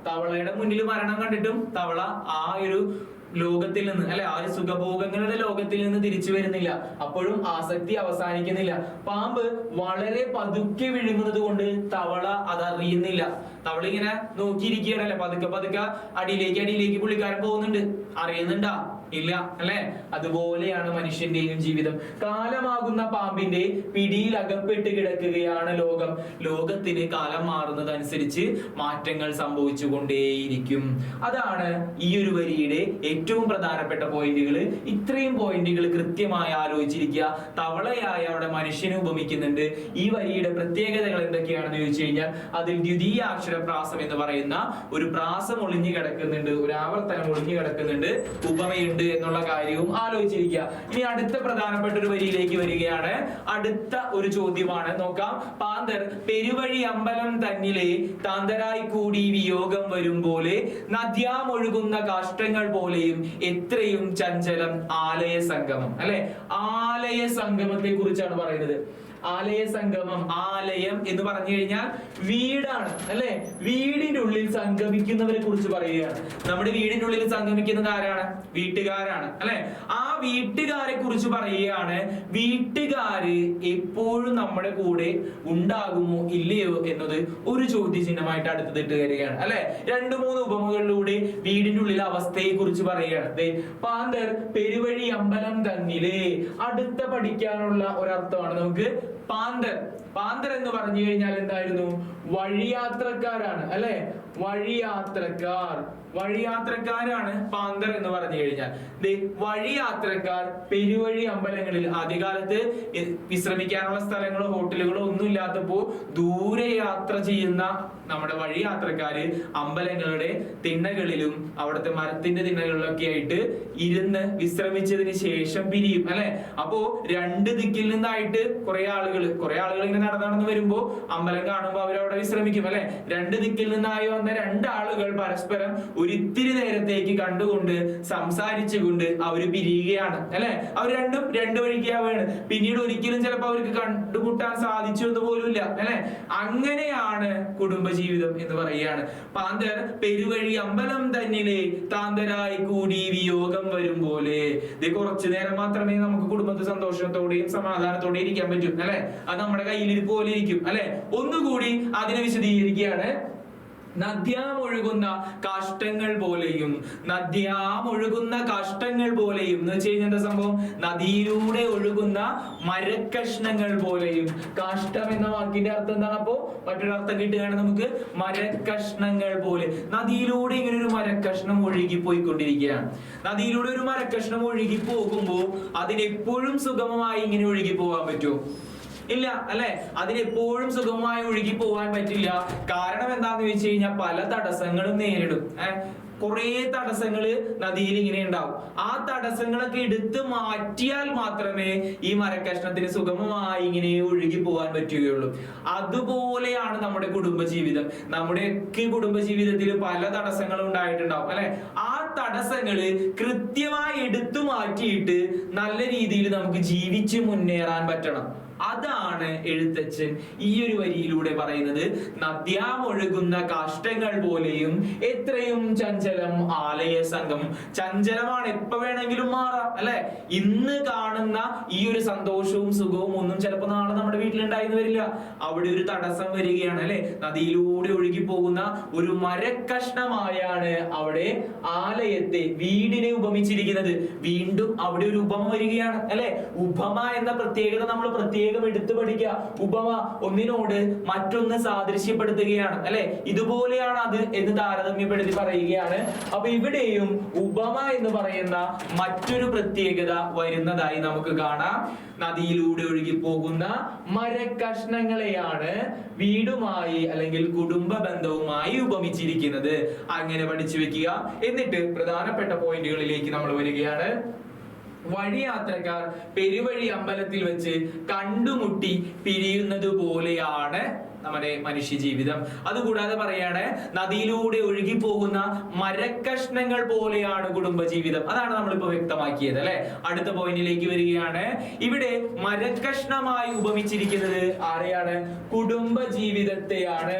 Speaker 1: തവളയുടെ മുന്നിൽ മരണം കണ്ടിട്ടും തവള ആ ഒരു ലോകത്തിൽ നിന്ന്, അല്ലെ, ആ ഒരു സുഖഭോഗങ്ങളുടെ ലോകത്തിൽ നിന്ന് തിരിച്ചു വരുന്നില്ല. അപ്പോഴും ആസക്തി അവസാനിക്കുന്നില്ല. പാമ്പ് വളരെ പതുക്കെ വിഴുങ്ങുന്നത് കൊണ്ട് തവള അതറിയുന്നില്ല. തവള ഇങ്ങനെ നോക്കിയിരിക്കുകയാണല്ലേ, പതുക്കെ അടിയിലേക്ക് പുള്ളിക്കാരൻ പോകുന്നുണ്ട്. അറിയുന്നുണ്ടാ? ഇല്ല, അല്ലെ? അതുപോലെയാണ് മനുഷ്യന്റെയും ജീവിതം. കാലമാകുന്ന പാമ്പിന്റെ പിടിയിൽ അകപ്പെട്ട് കിടക്കുകയാണ് ലോകം. ലോകത്തിന് കാലം മാറുന്നതനുസരിച്ച് മാറ്റങ്ങൾ സംഭവിച്ചു കൊണ്ടേയിരിക്കും. അതാണ് ഈ ഒരു വരിയുടെ ഏറ്റവും പ്രധാനപ്പെട്ട പോയിന്റുകൾ. ഇത്രയും പോയിന്റുകൾ കൃത്യമായി ആലോചിച്ചിരിക്കുക. തവളയായ അവിടെ മനുഷ്യനെ ഉപമിക്കുന്നുണ്ട്. ഈ വരിയുടെ പ്രത്യേകതകൾ എന്തൊക്കെയാണെന്ന് ചോദിച്ചു കഴിഞ്ഞാൽ അതിൽ ദ്വിതീയാക്ഷര പ്രാസം എന്ന് പറയുന്ന ഒരു പ്രാസം ഒളിഞ്ഞു കിടക്കുന്നുണ്ട്, ഒരു ആവർത്തനം ഒളിഞ്ഞു കിടക്കുന്നുണ്ട്, ഉപമയുണ്ട് എന്നുള്ള കാര്യവും ആലോചിച്ചിരിക്കുക. ഇനി അടുത്ത പ്രധാനപ്പെട്ട ഒരു വരിയിലേക്ക് വരികയാണ്. അടുത്ത ഒരു ചോദ്യമാണ്, നോക്കാം. പാന്തർ പെരുവഴി അമ്പലം തന്നിലെ താന്തരായി കൂടി വിയോഗം വരും പോലെ നദ്യാമൊഴുകുന്ന കാഷ്ടങ്ങൾ പോലെയും എത്രയും ചഞ്ചലം ആലയ സംഗമം, അല്ലെ? ആലയ സംഗമത്തെ കുറിച്ചാണ് പറയുന്നത്. ആലയ സംഗമം, ആലയം എന്ന് പറഞ്ഞു കഴിഞ്ഞാൽ വീടാണ്, അല്ലെ? വീടിന്റെ ഉള്ളിൽ സംഗമിക്കുന്നവരെ കുറിച്ച് പറയുകയാണ്. നമ്മുടെ വീടിന്റെ ഉള്ളിൽ സംഗമിക്കുന്നത് ആരാണ്? വീട്ടുകാരാണ്, അല്ലെ? ആ വീട്ടുകാരെ കുറിച്ച് പറയുകയാണ്. വീട്ടുകാര് എപ്പോഴും നമ്മുടെ കൂടെ ഉണ്ടാകുമോ ഇല്ലയോ എന്നത് ഒരു ചോദ്യചിഹ്നമായിട്ട് അടുത്തിട്ട് വരികയാണ്, അല്ലെ? 2-3 ഉപമകളിലൂടെ വീടിന്റെ ഉള്ളിലെ അവസ്ഥയെ കുറിച്ച് പറയുകയാണ്. പാന്തർ പെരുവഴി അമ്പലം തന്നിലെ അടുത്ത പഠിക്കാനുള്ള ഒരർത്ഥമാണ് നമുക്ക് പാന്തർ എന്ന് പറഞ്ഞു കഴിഞ്ഞാൽ എന്തായിരുന്നു? വഴിയാത്രക്കാരാണ്, അല്ലെ? വഴിയാത്രക്കാരാണ് പാന്തർ എന്ന് പറഞ്ഞു കഴിഞ്ഞാൽ. വഴിയാത്രക്കാർ പെരുവഴി അമ്പലങ്ങളിൽ, ആദ്യകാലത്ത് വിശ്രമിക്കാനുള്ള സ്ഥലങ്ങളോ ഹോട്ടലുകളോ ഒന്നും ഇല്ലാത്തപ്പോ ദൂരെ യാത്ര ചെയ്യുന്ന നമ്മുടെ വഴിയാത്രക്കാര് അമ്പലങ്ങളുടെ തിണ്ണകളിലും അവിടുത്തെ മരത്തിന്റെ തിണ്ണകളിലൊക്കെ ആയിട്ട് ഇരുന്ന് വിശ്രമിച്ചതിന് ശേഷം പിരിയും, അല്ലെ? അപ്പോ 2 ദിക്കിൽ നിന്നായിട്ട് കുറെ ആളുകൾ ഇങ്ങനെ നടന്നു വരുമ്പോ അമ്പലം കാണുമ്പോ അവരവിടെ വിശ്രമിക്കും, അല്ലെ? 2 ദിക്കിൽ നിന്നായി വന്ന 2 ആളുകൾ പരസ്പരം ഒരിത്തിരി നേരത്തേക്ക് കണ്ടുകൊണ്ട് സംസാരിച്ചുകൊണ്ട് അവര് പിരിയുകയാണ്, അല്ലെ? അവർ രണ്ടും 2 വഴിക്കാവാണ്. പിന്നീട് ഒരിക്കലും ചിലപ്പോൾ അവർക്ക് കണ്ടുമുട്ടാൻ സാധിച്ചു എന്ന് പോലും ഇല്ല, അല്ലെ? അങ്ങനെയാണ് കുടുംബജീവിതം എന്ന് പറയുകയാണ്. പാന്തർ പെരുവഴി അമ്പലം തന്നിലെ താന്തരായി കൂടി വിയോഗം വരും പോലെ. ഇത് കുറച്ചു നേരം മാത്രമേ നമുക്ക് കുടുംബത്തിൽ സന്തോഷത്തോടെയും സമാധാനത്തോടെയും ഇരിക്കാൻ പറ്റും, അല്ലെ? അത് നമ്മുടെ കയ്യിലിരിപ്പ് പോലെ ഇരിക്കും, അല്ലെ? ഒന്നുകൂടി അതിനെ വിശദീകരിക്കുകയാണ്. നദ്യാമൊഴുകുന്ന കാഷ്ടങ്ങൾ പോലെയും എന്ന് വെച്ച് കഴിഞ്ഞാൽ എന്താ സംഭവം? നദിയിലൂടെ ഒഴുകുന്ന മരക്കഷ്ണങ്ങൾ പോലെയും. കാഷ്ടം എന്ന വാക്കിന്റെ അർത്ഥം എന്താണ്? അപ്പോ മറ്റൊരു അർത്ഥം കിട്ടുകയാണ് നമുക്ക്, മരക്കഷ്ണങ്ങൾ പോലെ. നദിയിലൂടെ ഇങ്ങനെ ഒരു മരക്കഷ്ണം ഒഴുകി പോയിക്കൊണ്ടിരിക്കുകയാണ്. നദിയിലൂടെ ഒരു മരക്കഷ്ണം ഒഴുകി പോകുമ്പോൾ അതിനെപ്പോഴും സുഗമമായി ഇങ്ങനെ ഒഴുകി പോകാൻ പറ്റുമോ? ഇല്ല, അല്ലെ? അതിനെപ്പോഴും സുഗമമായി ഒഴുകി പോകാൻ പറ്റില്ല. കാരണം എന്താന്ന് വെച്ച് കഴിഞ്ഞാൽ പല തടസ്സങ്ങളും നേരിടും. കുറെ തടസ്സങ്ങള് നദിയിൽ ഇങ്ങനെ ഉണ്ടാവും. ആ തടസ്സങ്ങളൊക്കെ എടുത്ത് മാറ്റിയാൽ മാത്രമേ ഈ മരക്കഷ്ണത്തിന് സുഗമമായി ഇങ്ങനെ ഒഴുകി പോകാൻ പറ്റുകയുള്ളൂ. അതുപോലെയാണ് നമ്മുടെ കുടുംബജീവിതം. നമ്മുടെയൊക്കെ കുടുംബജീവിതത്തിൽ പല തടസ്സങ്ങളും ഉണ്ടായിട്ടുണ്ടാവും അല്ലെ. ആ തടസ്സങ്ങള് കൃത്യമായി എടുത്തു മാറ്റിയിട്ട് നല്ല രീതിയിൽ നമുക്ക് ജീവിച്ച് മുന്നേറാൻ പറ്റണം. അതാണ് എഴുത്തച്ഛൻ ഈ ഒരു വരിയിലൂടെ പറയുന്നത്. നദ്യാമൊഴുകുന്ന കാഷ്ടങ്ങൾ പോലെയും എത്രയും ചഞ്ചലം ആലയ സംഘം. ചഞ്ചലമാണ്, എപ്പോ വേണമെങ്കിലും മാറാം അല്ലെ. ഇന്ന് കാണുന്ന ഈ ഒരു സന്തോഷവും സുഖവും ഒന്നും ചിലപ്പോ നാളെ നമ്മുടെ വീട്ടിലുണ്ടായിന്ന് വരില്ല. അവിടെ ഒരു തടസ്സം വരികയാണ് അല്ലെ. നദിയിലൂടെ ഒഴുകി പോകുന്ന ഒരു മരക്കഷ്ണമായാണ് അവിടെ ആലയത്തെ, വീടിനെ ഉപമിച്ചിരിക്കുന്നത്. വീണ്ടും അവിടെ ഒരു ഉപമ വരികയാണ് അല്ലെ. ഉപമ എന്ന പ്രത്യേകത നമ്മൾ പ്രത്യേകം എടുത്തു പഠിക്കുക. ഉപമ ഒന്നിനോട് മറ്റൊന്ന് സാദൃശ്യപ്പെടുത്തുകയാണ് അല്ലെ. ഇതുപോലെയാണ് അത് എന്ന് താരതമ്യപ്പെടുത്തി പറയുകയാണ്. അപ്പൊ ഇവിടെയും ഉപമ എന്ന് പറയുന്ന മറ്റൊരു പ്രത്യേകത വരുന്നതായി നമുക്ക് കാണാം. നദിയിലൂടെ ഒഴുകി പോകുന്ന മരക്കഷ്ണങ്ങളെയാണ് വീടുമായി അല്ലെങ്കിൽ കുടുംബ ബന്ധവുമായി ഉപമിച്ചിരിക്കുന്നത്. അങ്ങനെ പഠിച്ചു വെക്കുക. എന്നിട്ട് പ്രധാനപ്പെട്ട പോയിന്റുകളിലേക്ക് നമ്മൾ വരികയാണ്. വഴിയാത്രക്കാർ പെരുവഴി അമ്പലത്തിൽ വെച്ച് കണ്ടുമുട്ടി പിരിയുന്നത് പോലെയാണ് നമ്മുടെ മനുഷ്യ ജീവിതം. അതുകൂടാതെ പറയാണ് നദിയിലൂടെ ഒഴുകി പോകുന്ന മരക്കഷ്ണങ്ങൾ പോലെയാണ് കുടുംബജീവിതം. അതാണ് നമ്മളിപ്പോ വ്യക്തമാക്കിയത് അല്ലെ. അടുത്ത പോയിന്റിലേക്ക് വരികയാണ്. ഇവിടെ മരക്കഷ്ണമായി ഉപമിച്ചിരിക്കുന്നത് ആരെയാണ്? കുടുംബ ജീവിതത്തെയാണ്.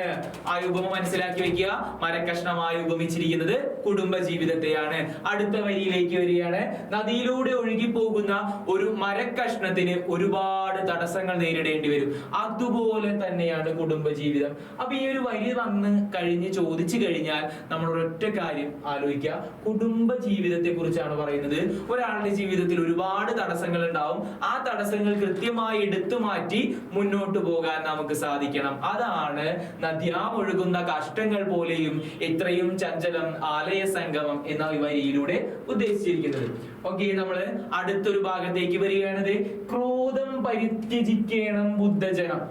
Speaker 1: ആ ഉപമ മനസ്സിലാക്കി വെക്കുക. മരക്കഷ്ണമായി ഉപമിച്ചിരിക്കുന്നത് കുടുംബ ജീവിതത്തെയാണ്. അടുത്ത വരിയിലേക്ക് വരികയാണ്. നദിയിലൂടെ ഒഴുകി പോകുന്ന ഒരു മരക്കഷ്ണത്തിന് ഒരുപാട് തടസ്സങ്ങൾ നേരിടേണ്ടി വരും. അതുപോലെ തന്നെയാണ് കുടുംബജീവിതം. അപ്പൊ ഈ ഒരു വരി വന്ന് കഴിഞ്ഞ് ചോദിച്ചു കഴിഞ്ഞാൽ നമ്മൾ ഒരൊറ്റ കാര്യം ആലോചിക്കുക. കുടുംബ ജീവിതത്തെ കുറിച്ചാണ് പറയുന്നത്. ഒരാളുടെ ജീവിതത്തിൽ ഒരുപാട് തടസ്സങ്ങൾ ഉണ്ടാവും. ആ തടസ്സങ്ങൾ കൃത്യമായി എടുത്തു മാറ്റി മുന്നോട്ട് പോകാൻ നമുക്ക് സാധിക്കണം. അതാണ് നദ്യാമൊഴുകുന്ന കാഷ്ടങ്ങൾ പോലെയും എത്രയും ചഞ്ചലം ആലയ സംഗമം എന്ന വരിയിലൂടെ ഉദ്ദേശിച്ചിരിക്കുന്നത്. ഓക്കെ, നമ്മള് അടുത്തൊരു ഭാഗത്തേക്ക് വരികയാണത്. ക്രോധം പരിത്യജിക്കണം ബുദ്ധജനം.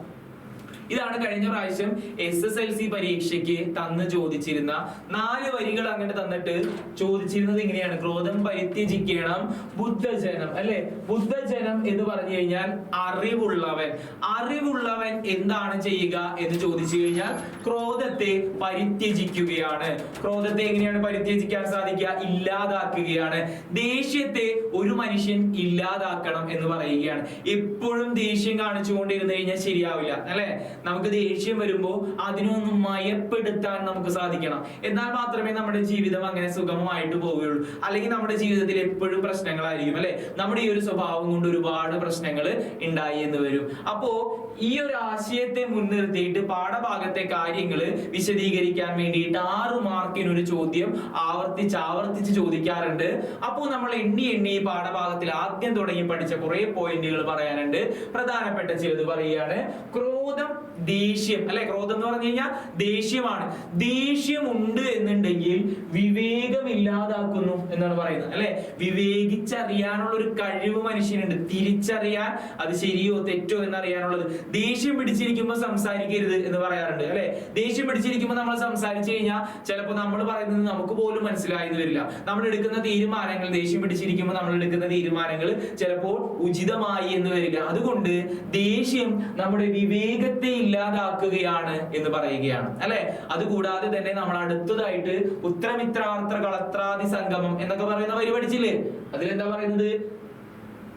Speaker 1: ഇതാണ് കഴിഞ്ഞ പ്രാവശ്യം SSLC പരീക്ഷയ്ക്ക് തന്ന് ചോദിച്ചിരുന്ന 4 വരികൾ. അങ്ങനെ തന്നിട്ട് ചോദിച്ചിരുന്നത് ഇങ്ങനെയാണ്: ക്രോധം പരിത്യജിക്കണം ബുദ്ധജനം അല്ലെ. ബുദ്ധജനം എന്ന് പറഞ്ഞു കഴിഞ്ഞാൽ അറിവുള്ളവൻ. അറിവുള്ളവൻ എന്താണ് ചെയ്യുക എന്ന് ചോദിച്ചു കഴിഞ്ഞാൽ ക്രോധത്തെ പരിത്യജിക്കുകയാണ്. ക്രോധത്തെ എങ്ങനെയാണ് പരിത്യജിക്കാൻ സാധിക്കുക? ഇല്ലാതാക്കുകയാണ്. ദേഷ്യത്തെ ഒരു മനുഷ്യൻ ഇല്ലാതാക്കണം എന്ന് പറയുകയാണ്. എപ്പോഴും ദേഷ്യം കാണിച്ചുകൊണ്ടിരുന്നു കഴിഞ്ഞാൽ ശരിയാവില്ല അല്ലെ. നമുക്ക് ദേഷ്യം വരുമ്പോൾ അതിനൊന്നും മയപ്പെടുത്താൻ നമുക്ക് സാധിക്കണം. എന്നാൽ മാത്രമേ നമ്മുടെ ജീവിതം അങ്ങനെ സുഗമമായിട്ട് പോവുകയുള്ളൂ. അല്ലെങ്കിൽ നമ്മുടെ ജീവിതത്തിൽ എപ്പോഴും പ്രശ്നങ്ങളായിരിക്കും അല്ലെ. നമ്മുടെ ഈ ഒരു സ്വഭാവം കൊണ്ട് ഒരുപാട് പ്രശ്നങ്ങൾ ഉണ്ടായി എന്ന് വരും. അപ്പോ ഈ ഒരു ആശയത്തെ മുൻനിർത്തിയിട്ട് പാഠഭാഗത്തെ കാര്യങ്ങൾ വിശദീകരിക്കാൻ വേണ്ടിയിട്ട് 6 മാർക്കിന് ഒരു ചോദ്യം ആവർത്തിച്ച് ചോദിക്കാറുണ്ട്. അപ്പോൾ നമ്മൾ എണ്ണി ഈ പാഠഭാഗത്തിൽ ആദ്യം തുടങ്ങി പഠിച്ച കുറെ പോയിന്റുകൾ പറയാനുണ്ട്. പ്രധാനപ്പെട്ട ചിലത് പറയുകയാണ്. ക്രോധം, ദേഷ്യം അല്ലെ. ക്രോധം എന്ന് പറഞ്ഞു കഴിഞ്ഞാൽ ദേഷ്യമാണ്. ദേഷ്യമുണ്ട് എന്നുണ്ടെങ്കിൽ വിവേകം ഇല്ലാതാക്കുന്നു എന്നാണ് പറയുന്നത് അല്ലെ. വിവേകിച്ചറിയാനുള്ള ഒരു കഴിവ് മനുഷ്യനുണ്ട്. തിരിച്ചറിയാൻ അത് ശരിയോ തെറ്റോ എന്നറിയാനുള്ളത്. ദേഷ്യം പിടിച്ചിരിക്കുമ്പോൾ സംസാരിക്കരുത് എന്ന് പറയാറുണ്ട് അല്ലെ. ദേഷ്യം പിടിച്ചിരിക്കുമ്പോൾ നമ്മൾ സംസാരിച്ചു കഴിഞ്ഞാൽ ചിലപ്പോൾ നമ്മൾ പറയുന്നത് നമുക്ക് പോലും മനസ്സിലായെന്ന് വരില്ല. നമ്മൾ എടുക്കുന്ന തീരുമാനങ്ങൾ, ദേഷ്യം പിടിച്ചിരിക്കുമ്പോൾ നമ്മൾ എടുക്കുന്ന തീരുമാനങ്ങൾ ചിലപ്പോൾ ഉചിതമായി എന്ന് വരില്ല. അതുകൊണ്ട് ദേഷ്യം നമ്മുടെ വിവേകത്തെ ഇല്ലാതാക്കുകയാണ് എന്ന് പറയുകയാണ് അല്ലെ. അതുകൂടാതെ തന്നെ നമ്മൾ അടുത്തതായിട്ട് ഉത്തരമിത്രാർത്ഥ കളത്രാദി സംഗമം എന്നൊക്കെ പറയുന്ന വരി പഠിച്ചില്ലേ? അതിലെന്താ പറയുന്നത്?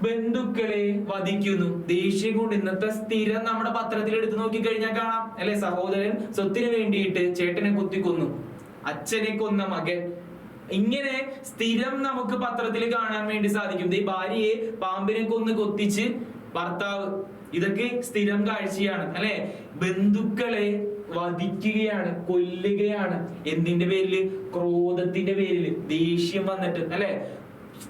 Speaker 1: ബന്ധുക്കളെ വധിക്കുന്നു. ദേഷ്യം കൊണ്ട് ഇന്നത്തെ സ്ഥിരം നമ്മുടെ പത്രത്തിൽ എടുത്തു നോക്കി കഴിഞ്ഞാൽ കാണാം അല്ലെ. സഹോദരൻ സ്വത്തിന് വേണ്ടിയിട്ട് ചേട്ടനെ കുത്തിക്കൊന്നു, അച്ഛനെ കൊന്ന മകൻ. ഇങ്ങനെ സ്ഥിരം നമുക്ക് പത്രത്തിൽ കാണാൻ വേണ്ടി സാധിക്കും. ഈ ഭാര്യയെ പാമ്പിനെ കൊന്ന് കൊത്തിച്ച് ഭർത്താവ്. ഇതൊക്കെ സ്ഥിരം കാഴ്ചയാണ് അല്ലെ. ബന്ധുക്കളെ വധിക്കുകയാണ്, കൊല്ലുകയാണ്. എന്തിന്റെ പേരില്? ക്രോധത്തിന്റെ പേരില്, ദേഷ്യം വന്നിട്ട് അല്ലെ.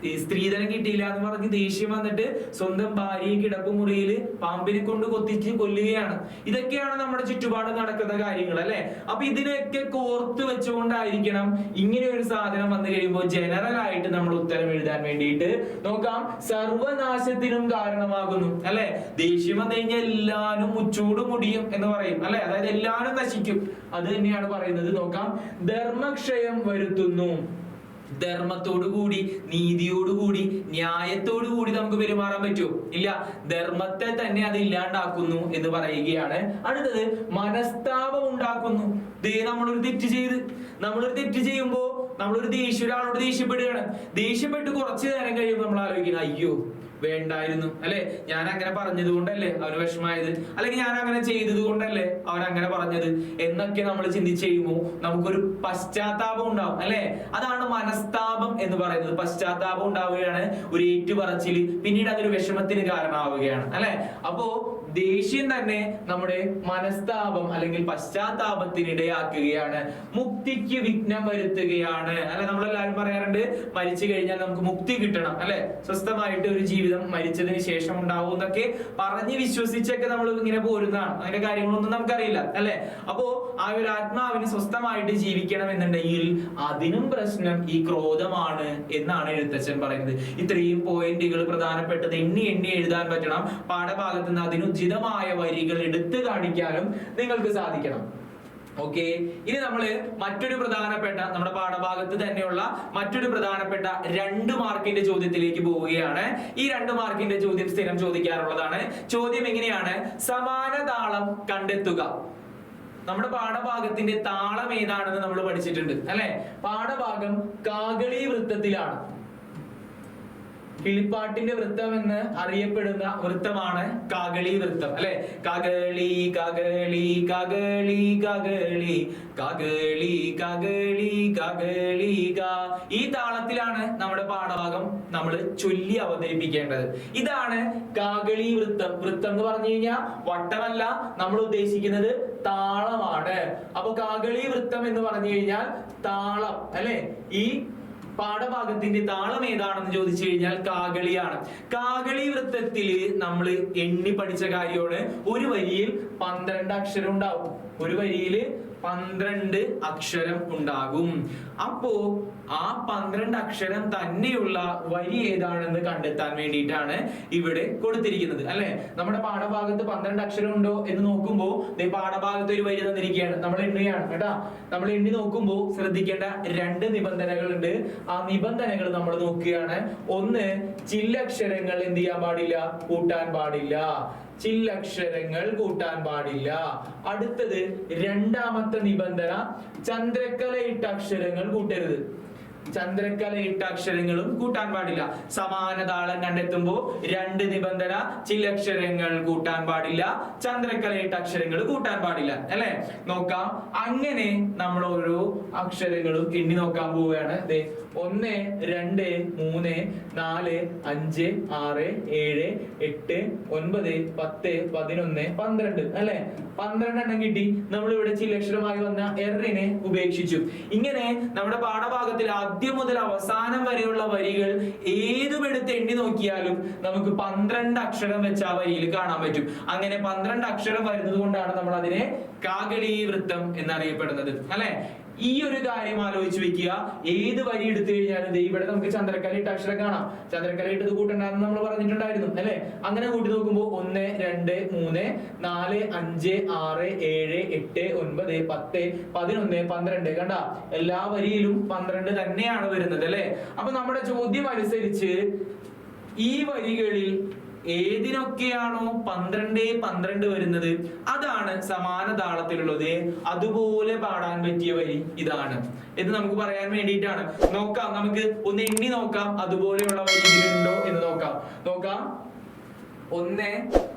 Speaker 1: ഈ സ്ത്രീധനം കിട്ടിയില്ല എന്ന് പറഞ്ഞ് ദേഷ്യം വന്നിട്ട് സ്വന്തം ഭാര്യയെ കിടപ്പുമുറിയിൽ പാമ്പിനെ കൊണ്ട് കൊത്തിച്ച് കൊല്ലുകയാണ്. ഇതൊക്കെയാണ് നമ്മുടെ ചുറ്റുപാട് നടക്കുന്ന കാര്യങ്ങൾ അല്ലെ. അപ്പൊ ഇതിനെയൊക്കെ കോർത്ത് വെച്ചുകൊണ്ടായിരിക്കണം ഇങ്ങനെ ഒരു സാധനം വന്നു കഴിയുമ്പോൾ ജനറൽ ആയിട്ട് നമ്മൾ ഉത്തരം എഴുതാൻ വേണ്ടിയിട്ട് നോക്കാം. സർവനാശത്തിനും കാരണമാകുന്നു അല്ലെ. ദേഷ്യം വന്നു കഴിഞ്ഞാൽ എല്ലാരും മുച്ചൂട് മുടിയും എന്ന് പറയും അല്ലെ. അതായത് എല്ലാരും നശിക്കും. അത് തന്നെയാണ് പറയുന്നത്. നോക്കാം. ധർമ്മക്ഷയം വരുത്തുന്നു. ധർമ്മത്തോടുകൂടി നീതിയോടുകൂടി ന്യായത്തോടുകൂടി നമുക്ക് പെരുമാറാൻ പറ്റുമോ? ഇല്ല. ധർമ്മത്തെ തന്നെ അത് ഇല്ലാണ്ടാക്കുന്നു എന്ന് പറയുകയാണ്. അടുത്തത് മനസ്താപം ഉണ്ടാക്കുന്നു. നമ്മളൊരു തെറ്റ് ചെയ്യുമ്പോ നമ്മളൊരു ഒരാളോട് ദേഷ്യപ്പെടുകയാണ്. ദേഷ്യപ്പെട്ട് കുറച്ചു നേരം കഴിയുമ്പോൾ നമ്മൾ ആലോചിക്കണം, അയ്യോ വേണ്ടായിരുന്നു അല്ലെ, ഞാൻ അങ്ങനെ പറഞ്ഞത് കൊണ്ടല്ലേ അവന് വിഷമായത്, അല്ലെങ്കിൽ ഞാൻ അങ്ങനെ ചെയ്തത് കൊണ്ടല്ലേ അവൻ അങ്ങനെ പറഞ്ഞത് എന്നൊക്കെ നമ്മൾ ചിന്തിച്ച് കഴിയുമ്പോൾ നമുക്കൊരു പശ്ചാത്താപം ഉണ്ടാവും അല്ലെ. അതാണ് മനസ്താപം എന്ന് പറയുന്നത്. പശ്ചാത്താപം ഉണ്ടാവുകയാണ്, ഒരു ഏറ്റുപറച്ചില്, പിന്നീട് അതൊരു വിഷമത്തിന് കാരണമാവുകയാണ് അല്ലെ. അപ്പോ ദേഷ്യം തന്നെ നമ്മുടെ മനസ്താപം അല്ലെങ്കിൽ പശ്ചാത്താപത്തിനിടയാക്കുകയാണ്, മുക്തിക്ക് വിഘ്നം വരുത്തുകയാണ് അല്ലെ. നമ്മളെല്ലാവരും പറയാറുണ്ട് മരിച്ചു കഴിഞ്ഞാൽ നമുക്ക് മുക്തി കിട്ടണം അല്ലെ, സ്വസ്ഥമായിട്ട് ഒരു ജീവിതം മരിച്ചതിന് ശേഷം ഉണ്ടാവും എന്നൊക്കെ പറഞ്ഞ് വിശ്വസിച്ചൊക്കെ നമ്മൾ ഇങ്ങനെ പോരുന്നതാണ്. അതിന്റെ കാര്യങ്ങളൊന്നും നമുക്കറിയില്ല അല്ലെ. അപ്പോ ആ ഒരു ആത്മാവിന് സ്വസ്ഥമായിട്ട് ജീവിക്കണം എന്നുണ്ടെങ്കിൽ അതിനും പ്രശ്നം ഈ ക്രോധമാണ് എന്നാണ് എഴുത്തച്ഛൻ പറയുന്നത്. ഇത്രയും പോയിന്റുകൾ പ്രധാനപ്പെട്ടത് എണ്ണി എഴുതാൻ പറ്റണം. പാഠഭാഗത്ത് നിന്ന് അതിനുചിതമായ വരികൾ എടുത്തു കാണിക്കാനും നിങ്ങൾക്ക് സാധിക്കണം. ഓക്കെ, ഇനി നമ്മള് മറ്റൊരു പ്രധാനപ്പെട്ട നമ്മുടെ പാഠഭാഗത്ത് തന്നെയുള്ള മറ്റൊരു പ്രധാനപ്പെട്ട 2 മാർക്കിന്റെ ചോദ്യത്തിലേക്ക് പോവുകയാണ്. ഈ 2 മാർക്കിന്റെ ചോദ്യം സ്ഥിരം ചോദിക്കാറുള്ളതാണ്. ചോദ്യം എങ്ങനെയാണ്? സമാന താളം കണ്ടെത്തുക. നമ്മുടെ പാഠഭാഗത്തിന്റെ താളം ഏതാണെന്ന് നമ്മൾ പഠിച്ചിട്ടുണ്ട് അല്ലെ. പാഠഭാഗം കാകളി വൃത്തത്തിലാണ്. കിളിപ്പാട്ടിന്റെ വൃത്തം എന്ന് അറിയപ്പെടുന്ന വൃത്തമാണ് കാകളി വൃത്തം അല്ലെ. കകളി കകളി കകളി കകളി കകളി കകളി കകളി ക. ഈ താളത്തിലാണ് നമ്മുടെ പാഠഭാഗം നമ്മൾ ചൊല്ലി അവതരിപ്പിക്കേണ്ടത്. ഇതാണ് കാകളി വൃത്തം. വൃത്തം എന്ന് പറഞ്ഞു കഴിഞ്ഞാൽ വട്ടമല്ല, നമ്മൾ ഉദ്ദേശിക്കുന്നത് താളമാണ്. അപ്പൊ കാകളി വൃത്തം എന്ന് പറഞ്ഞു കഴിഞ്ഞാൽ താളം അല്ലെ. ഈ പാഠഭാഗത്തിന്റെ താളം ഏതാണെന്ന് ചോദിച്ചു കഴിഞ്ഞാൽ കാകളിയാണ്. കാകളി വൃത്തത്തില് നമ്മൾ എണ്ണി പഠിച്ച കാര്യമാണ്. ഒരു വരിയിൽ 12 അക്ഷരം ഉണ്ടാവും. ഒരു വരിയില് 12 അക്ഷരം ഉണ്ടാകും. അപ്പോ ആ 12 അക്ഷരം തന്നെയുള്ള വരി ഏതാണെന്ന് കണ്ടെത്താൻ വേണ്ടിയിട്ടാണ് ഇവിടെ കൊടുത്തിരിക്കുന്നത് അല്ലെ. നമ്മുടെ പാഠഭാഗത്ത് 12 അക്ഷരം ഉണ്ടോ എന്ന് നോക്കുമ്പോ പാഠഭാഗത്ത് ഒരു വരി തന്നിരിക്കുകയാണ്. നമ്മൾ എണ്ണുകയാണ് കേട്ടാ. നമ്മൾ എണ്ണി നോക്കുമ്പോ ശ്രദ്ധിക്കേണ്ട 2 നിബന്ധനകളുണ്ട്. ആ നിബന്ധനകൾ നമ്മൾ നോക്കുകയാണ്. ഒന്ന്, ചില്ലക്ഷരങ്ങൾ എന്ത് ചെയ്യാൻ പാടില്ല? കൂട്ടാൻ പാടില്ല. ചില്ലക്ഷരങ്ങൾ കൂട്ടാൻ പാടില്ല. അടുത്തത് രണ്ടാമത്തെ നിബന്ധന, ചന്ദ്രക്കലയിട്ട അക്ഷരങ്ങൾ കൂട്ടരുത്. ചന്ദ്രക്കലയിട്ട അക്ഷരങ്ങളും കൂട്ടാൻ പാടില്ല. സമാന താളം കണ്ടെത്തുമ്പോ 2 നിബന്ധന, ചില്ലക്ഷരങ്ങൾ കൂട്ടാൻ പാടില്ല, ചന്ദ്രക്കലയിട്ട അക്ഷരങ്ങൾ കൂട്ടാൻ പാടില്ല അല്ലെ. നോക്കാം. അങ്ങനെ നമ്മൾ ഓരോ അക്ഷരങ്ങളും എണ്ണി നോക്കാൻ പോവുകയാണ്. 1 2 3 4 5 6 7 8 9 10 11 12 അല്ലെ. 12 എണ്ണം കിട്ടി. നമ്മൾ ഇവിടെ ചില്ലക്ഷരമായി വന്ന എറിനെ ഉപേക്ഷിച്ചു. ഇങ്ങനെ നമ്മുടെ പാഠഭാഗത്തിൽ ആദ്യം മുതൽ അവസാനം വരെയുള്ള വരികൾ ഏതുമെടുത്ത് എണ്ണി നോക്കിയാലും നമുക്ക് 12 അക്ഷരം വെച്ച് ആ വരിയിൽ കാണാൻ പറ്റും. അങ്ങനെ 12 അക്ഷരം വരുന്നത് കൊണ്ടാണ് നമ്മൾ അതിനെ കാകളി വൃത്തം എന്നറിയപ്പെടുന്നത് അല്ലെ. ഈ ഒരു കാര്യം ആലോചിച്ച് വെക്കുക. ഏത് വരി എടുത്തു കഴിഞ്ഞാലും ഇവിടെ നമുക്ക് ചന്ദ്രക്കലയിട്ട അക്ഷരം കാണാം. ചന്ദ്രക്കലയിട്ടത് കൂട്ടണ്ടെന്ന് നമ്മൾ പറഞ്ഞിട്ടുണ്ടായിരുന്നു അല്ലെ. അങ്ങനെ കൂട്ടി നോക്കുമ്പോ 1 2 3 4 5 6 7 8 9 10 11 12 കണ്ട. എല്ലാ വരിയിലും 12 തന്നെയാണ് വരുന്നത് അല്ലെ. അപ്പൊ നമ്മുടെ ചോദ്യം അനുസരിച്ച് ഈ വരികളിൽ ഏതിനൊക്കെയാണോ 12 12 വരുന്നത് അതാണ് സമാന താളത്തിലുള്ളത്. അതുപോലെ പാടാൻ പറ്റിയ വരി ഇതാണ് എന്ന് നമുക്ക് പറയാൻ വേണ്ടിയിട്ടാണ്. നോക്കാം, നമുക്ക് ഒന്ന് എണ്ണി നോക്കാം അതുപോലെയുള്ള വരി ഇതിലുണ്ടോ എന്ന് നോക്കാം. 1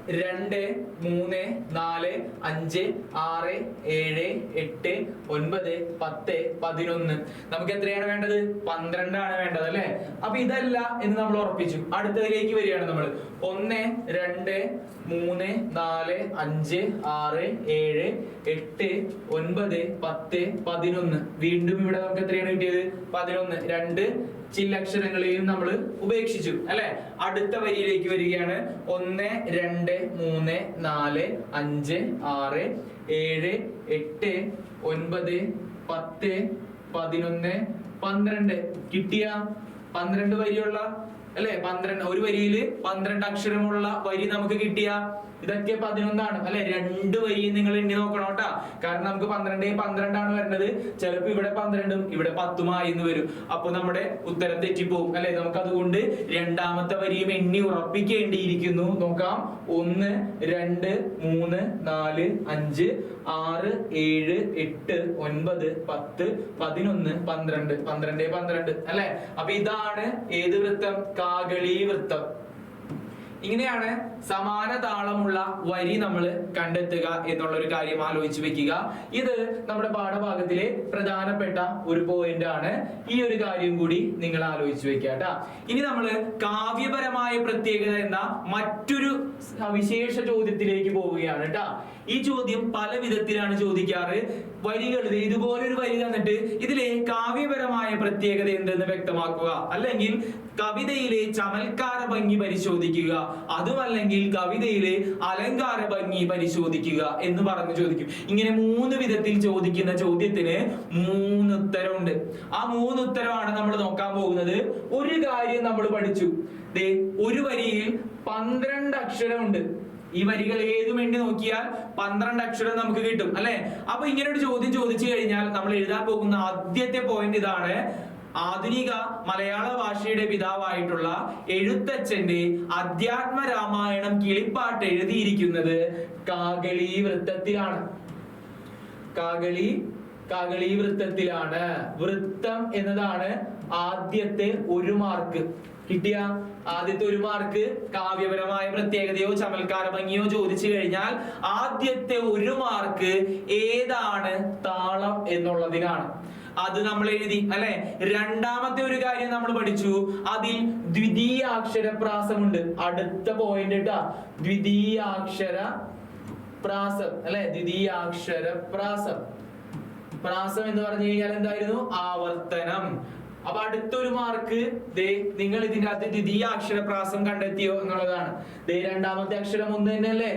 Speaker 1: 2 3 4 5 6 7 8 9 10 11. നമുക്ക് എത്രയാണ് വേണ്ടത്? 12 ആണ് വേണ്ടത് അല്ലെ? അപ്പൊ ഇതല്ല എന്ന് നമ്മൾ ഉറപ്പിച്ചു. അടുത്തതിലേക്ക് വരികയാണ് നമ്മൾ. 1 2 3 4 5 6 7 8 9 10 11. വീണ്ടും ഇവിടെ നമുക്ക് എത്രയാണ് കിട്ടിയത്? 11. രണ്ട് ചില്ലക്ഷരങ്ങളെയും നമ്മൾ ഉപേക്ഷിച്ചു അല്ലെ? അടുത്ത വരിയിലേക്ക് വരികയാണ്. 1 2 3 4 5 6 7 8 9 10 11 12. കിട്ടിയ 12 വരിയുള്ള അല്ലെ? 12 ഒരു വരിയിൽ 12 അക്ഷരമുള്ള വരി നമുക്ക് കിട്ടിയ ഇതൊക്കെ 11 ആണ് അല്ലെ? രണ്ട് വരി നിങ്ങൾ എണ്ണി നോക്കണം കേട്ടാ. കാരണം നമുക്ക് 12 12 ആണ് വരുന്നത്. ചിലപ്പോ ഇവിടെ 12ഉം ഇവിടെ 10ഉം ആയിന്ന് വരും. അപ്പൊ നമ്മുടെ ഉത്തരം തെറ്റിപ്പോകും അല്ലെ? നമുക്ക് അതുകൊണ്ട് രണ്ടാമത്തെ വരിയും എണ്ണി ഉറപ്പിക്കേണ്ടിയിരിക്കുന്നു. നോക്കാം. 1 2 3 4 5 6 7 8 9 10 11 12 12 12 അല്ലെ? അപ്പൊ ഇതാണ് ഏത് വൃത്തം? കാകളി വൃത്തം. ഇങ്ങനെയാണ് സമാന താളമുള്ള വരി നമ്മൾ കണ്ടെത്തുക എന്നുള്ള ഒരു കാര്യം ആലോചിച്ച് വെക്കുക. ഇത് നമ്മുടെ പാഠഭാഗത്തിലെ പ്രധാനപ്പെട്ട ഒരു പോയിന്റ് ആണ്. ഈ ഒരു കാര്യം കൂടി നിങ്ങൾ ആലോചിച്ച് വെക്കുക കേട്ടാ. ഇനി നമ്മൾ കാവ്യപരമായ പ്രത്യേകത എന്ന മറ്റൊരു വിശേഷ ചോദ്യത്തിലേക്ക് പോവുകയാണ് കേട്ടാ. ഈ ചോദ്യം പല വിധത്തിലാണ് ചോദിക്കാറ്. വരികൾ ഇതുപോലൊരു വരി തന്നിട്ട് ഇതിലെ കാവ്യപരമായ പ്രത്യേകത എന്തെന്ന് വ്യക്തമാക്കുക, അല്ലെങ്കിൽ കവിതയിലെ ചമൽക്കാര ഭംഗി പരിശോധിക്കുക, അതുമല്ലെങ്കിൽ കവിതയിലെ അലങ്കാര ഭംഗി പരിശോധിക്കുക എന്ന് പറഞ്ഞു ചോദിക്കും. ഇങ്ങനെ 3 വിധത്തിൽ ചോദിക്കുന്ന ചോദ്യത്തിന് 3 ഉത്തരമുണ്ട്. ആ 3 ഉത്തരമാണ് നമ്മൾ നോക്കാൻ പോകുന്നത്. ഒരു കാര്യം നമ്മൾ പഠിച്ചു. ഒരു വരിയിൽ 12 അക്ഷരമുണ്ട്. ഈ വരികൾ ഏതും എണ്ണി നോക്കിയാൽ 12 അക്ഷരം നമുക്ക് കിട്ടും അല്ലെ? അപ്പൊ ഇങ്ങനെ ഒരു ചോദ്യം ചോദിച്ചു കഴിഞ്ഞാൽ നമ്മൾ എഴുതാൻ പോകുന്ന ആദ്യത്തെ പോയിന്റ് ഇതാണ്. ആധുനിക മലയാള ഭാഷയുടെ പിതാവായിട്ടുള്ള എഴുത്തച്ഛന്റെ അധ്യാത്മ രാമായണം കിളിപ്പാട്ട് എഴുതിയിരിക്കുന്നത് കാകളി വൃത്തത്തിലാണ്. കാകളി വൃത്തത്തിലാണ്. വൃത്തം എന്നതാണ് ആദ്യത്തെ 1 മാർക്ക്. കിട്ടിയ ആദ്യത്തെ 1 മാർക്ക് കാവ്യപരമായ പ്രത്യേകതയോ ചമൽക്കാര ഭംഗിയോ ചോദിച്ചു കഴിഞ്ഞാൽ ആദ്യത്തെ 1 മാർക്ക് ഏതാണ് താളം എന്നുള്ളതിനാണ്. അത് നമ്മൾ എഴുതി അല്ലെ? രണ്ടാമത്തെ ഒരു കാര്യം നമ്മൾ പഠിച്ചു. അതിൽ ദ്വിതീയാക്ഷരപ്രാസമുണ്ട്. അടുത്ത പോയിന്റ് കേട്ടാ. ദ്വിതീയാക്ഷരപ്രാസം അല്ലെ? ദ്വിതീയാക്ഷരപ്രാസം. പ്രാസം എന്ന് പറഞ്ഞു കഴിഞ്ഞാൽ എന്തായിരുന്നു? ആവർത്തനം. അപ്പൊ അടുത്തൊരു മാർക്ക് നിങ്ങൾ ഇതിന്റെ അകത്ത് ദ്വിതീയാക്ഷരപ്രാസം കണ്ടെത്തിയോ എന്നുള്ളതാണ്. രണ്ടാമത്തെ അക്ഷരം ഒന്ന് തന്നെയല്ലേ?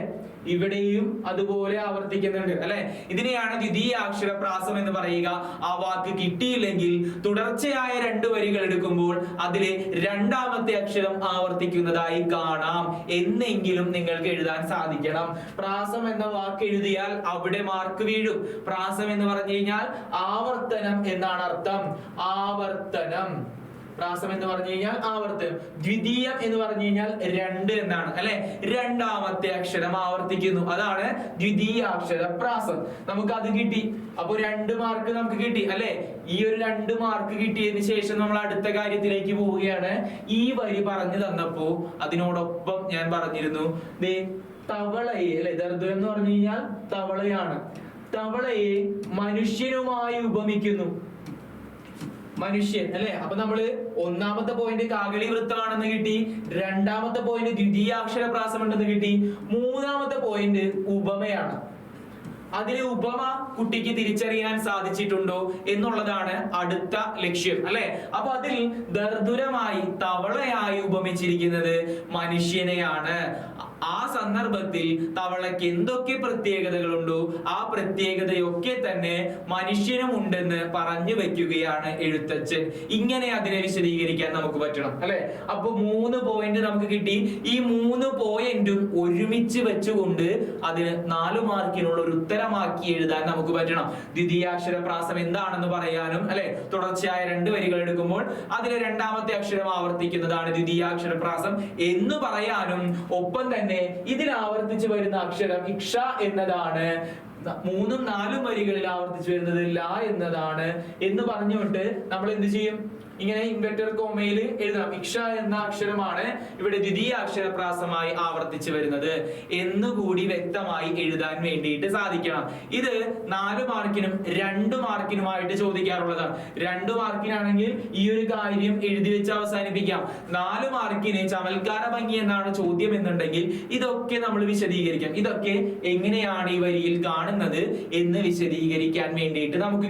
Speaker 1: ഇവിടെയും അതുപോലെ ആവർത്തിക്കുന്നുണ്ട് അല്ലെ? ഇതിനെയാണ് ദ്വിതീയാക്ഷരപ്രാസം എന്ന് പറയുക. ആ വാക്ക് കിട്ടിയില്ലെങ്കിൽ തുടർച്ചയായ 2 വരികൾ എടുക്കുമ്പോൾ അതിലെ രണ്ടാമത്തെ അക്ഷരം ആവർത്തിക്കുന്നതായി കാണാം എന്നെങ്കിലും നിങ്ങൾക്ക് എഴുതാൻ സാധിക്കണം. പ്രാസം എന്ന വാക്ക് എഴുതിയാൽ അവിടെ മാർക്ക് വീഴും. പ്രാസം എന്ന് പറഞ്ഞു കഴിഞ്ഞാൽ ആവർത്തനം എന്നാണ് അർത്ഥം. ആവർത്തനം. പ്രാസം എന്ന് പറഞ്ഞു കഴിഞ്ഞാൽ ആവർത്തനം. ദ്വിതീയം എന്ന് പറഞ്ഞു കഴിഞ്ഞാൽ 2 എന്നാണ് അല്ലെ? രണ്ടാമത്തെ അക്ഷരം ആവർത്തിക്കുന്നു. അതാണ് ദ്വിതീയാക്ഷരപ്രാസം. നമുക്ക് അത് കിട്ടി. അപ്പൊ 2 മാർക്ക് നമുക്ക് കിട്ടി അല്ലെ? ഈ ഒരു 2 മാർക്ക് കിട്ടിയതിന് ശേഷം നമ്മൾ അടുത്ത കാര്യത്തിലേക്ക് പോവുകയാണ്. ഈ വരി പറഞ്ഞു തന്നപ്പോ അതിനോടൊപ്പം ഞാൻ പറഞ്ഞിരുന്നു തവളയെ അല്ലെ? ദർദു എന്ന് പറഞ്ഞു കഴിഞ്ഞാൽ തവളയാണ്. തവളയെ മനുഷ്യനുമായി ഉപമിക്കുന്നു. മനുഷ്യൻ അല്ലെ? അപ്പൊ നമ്മള് ഒന്നാമത്തെ പോയിന്റ് കാകളി വൃത്തമാണെന്ന് കിട്ടി. രണ്ടാമത്തെ പോയിന്റ് ദ്വിതീയാക്ഷരപ്രാസം ഉണ്ടെന്ന് കിട്ടി. മൂന്നാമത്തെ പോയിന്റ് ഉപമയാണ്. അതിലെ ഉപമ കുട്ടിക്ക് തിരിച്ചറിയാൻ സാധിച്ചിട്ടുണ്ടോ എന്നുള്ളതാണ് അടുത്ത ലക്ഷ്യം അല്ലെ? അപ്പൊ അതിൽ ദർദുരമായി തവളയായി ഉപമിച്ചിരിക്കുന്നത് മനുഷ്യനെയാണ്. ആ സന്ദർഭത്തിൽ തവളയ്ക്ക് എന്തൊക്കെ പ്രത്യേകതകളുണ്ടോ ആ പ്രത്യേകതയൊക്കെ തന്നെ മനുഷ്യനും ഉണ്ടെന്ന് പറഞ്ഞു വെക്കുകയാണ് എഴുത്തച്ഛൻ. ഇങ്ങനെ അതിനെ വിശദീകരിക്കാൻ നമുക്ക് പറ്റണം അല്ലെ? അപ്പൊ 3 പോയിന്റ് നമുക്ക് കിട്ടി. ഈ 3 പോയിന്റും ഒരുമിച്ച് വെച്ചുകൊണ്ട് അതിന് 4 മാർക്കിനുള്ള ഒരു ഉത്തരമാക്കി എഴുതാൻ നമുക്ക് പറ്റണം. ദ്വിതീയാക്ഷരപ്രാസം എന്താണെന്ന് പറയാനും അല്ലെ? തുടർച്ചയായ 2 വരികൾ എടുക്കുമ്പോൾ അതിലെ രണ്ടാമത്തെ അക്ഷരം ആവർത്തിക്കുന്നതാണ് ദ്വിതീയാക്ഷരപ്രാസം എന്ന് പറയാനും, ഒപ്പം തന്നെ ഇതിൽ ആവർത്തിച്ചു വരുന്ന അക്ഷരം ഇക്ഷ എന്നതാണ്. 3-4 വരികളിൽ ആവർത്തിച്ചു വരുന്നത് ല എന്നതാണ് എന്ന് പറഞ്ഞുകൊണ്ട് നമ്മൾ എന്ത് ചെയ്യും? ഇങ്ങനെ ഇൻവെർട്ടർ കോമയിൽ എഴുതണം. ഇക്ഷ എന്ന അക്ഷരമാണ് ഇവിടെ ദ്വിതീയ അക്ഷരപ്രാസമായി ആവർത്തിച്ചു വരുന്നത് എന്നുകൂടി വ്യക്തമായി എഴുതാൻ വേണ്ടിയിട്ട് സാധിക്കണം. ഇത് 4 മാർക്കിനും 2 മാർക്കിനുമായിട്ട് ചോദിക്കാറുള്ളതാണ്. 2 മാർക്കിനാണെങ്കിൽ ഈ ഒരു കാര്യം എഴുതി വെച്ച് അവസാനിപ്പിക്കാം. 4 മാർക്കിന് ചമൽക്കാര ഭംഗി എന്നാണ് ചോദ്യം എന്നുണ്ടെങ്കിൽ ഇതൊക്കെ നമ്മൾ വിശദീകരിക്കാം. ഇതൊക്കെ എങ്ങനെയാണ് ഈ വരിയിൽ കാണുന്നത് എന്ന് വിശദീകരിക്കാൻ വേണ്ടിയിട്ട് നമുക്ക്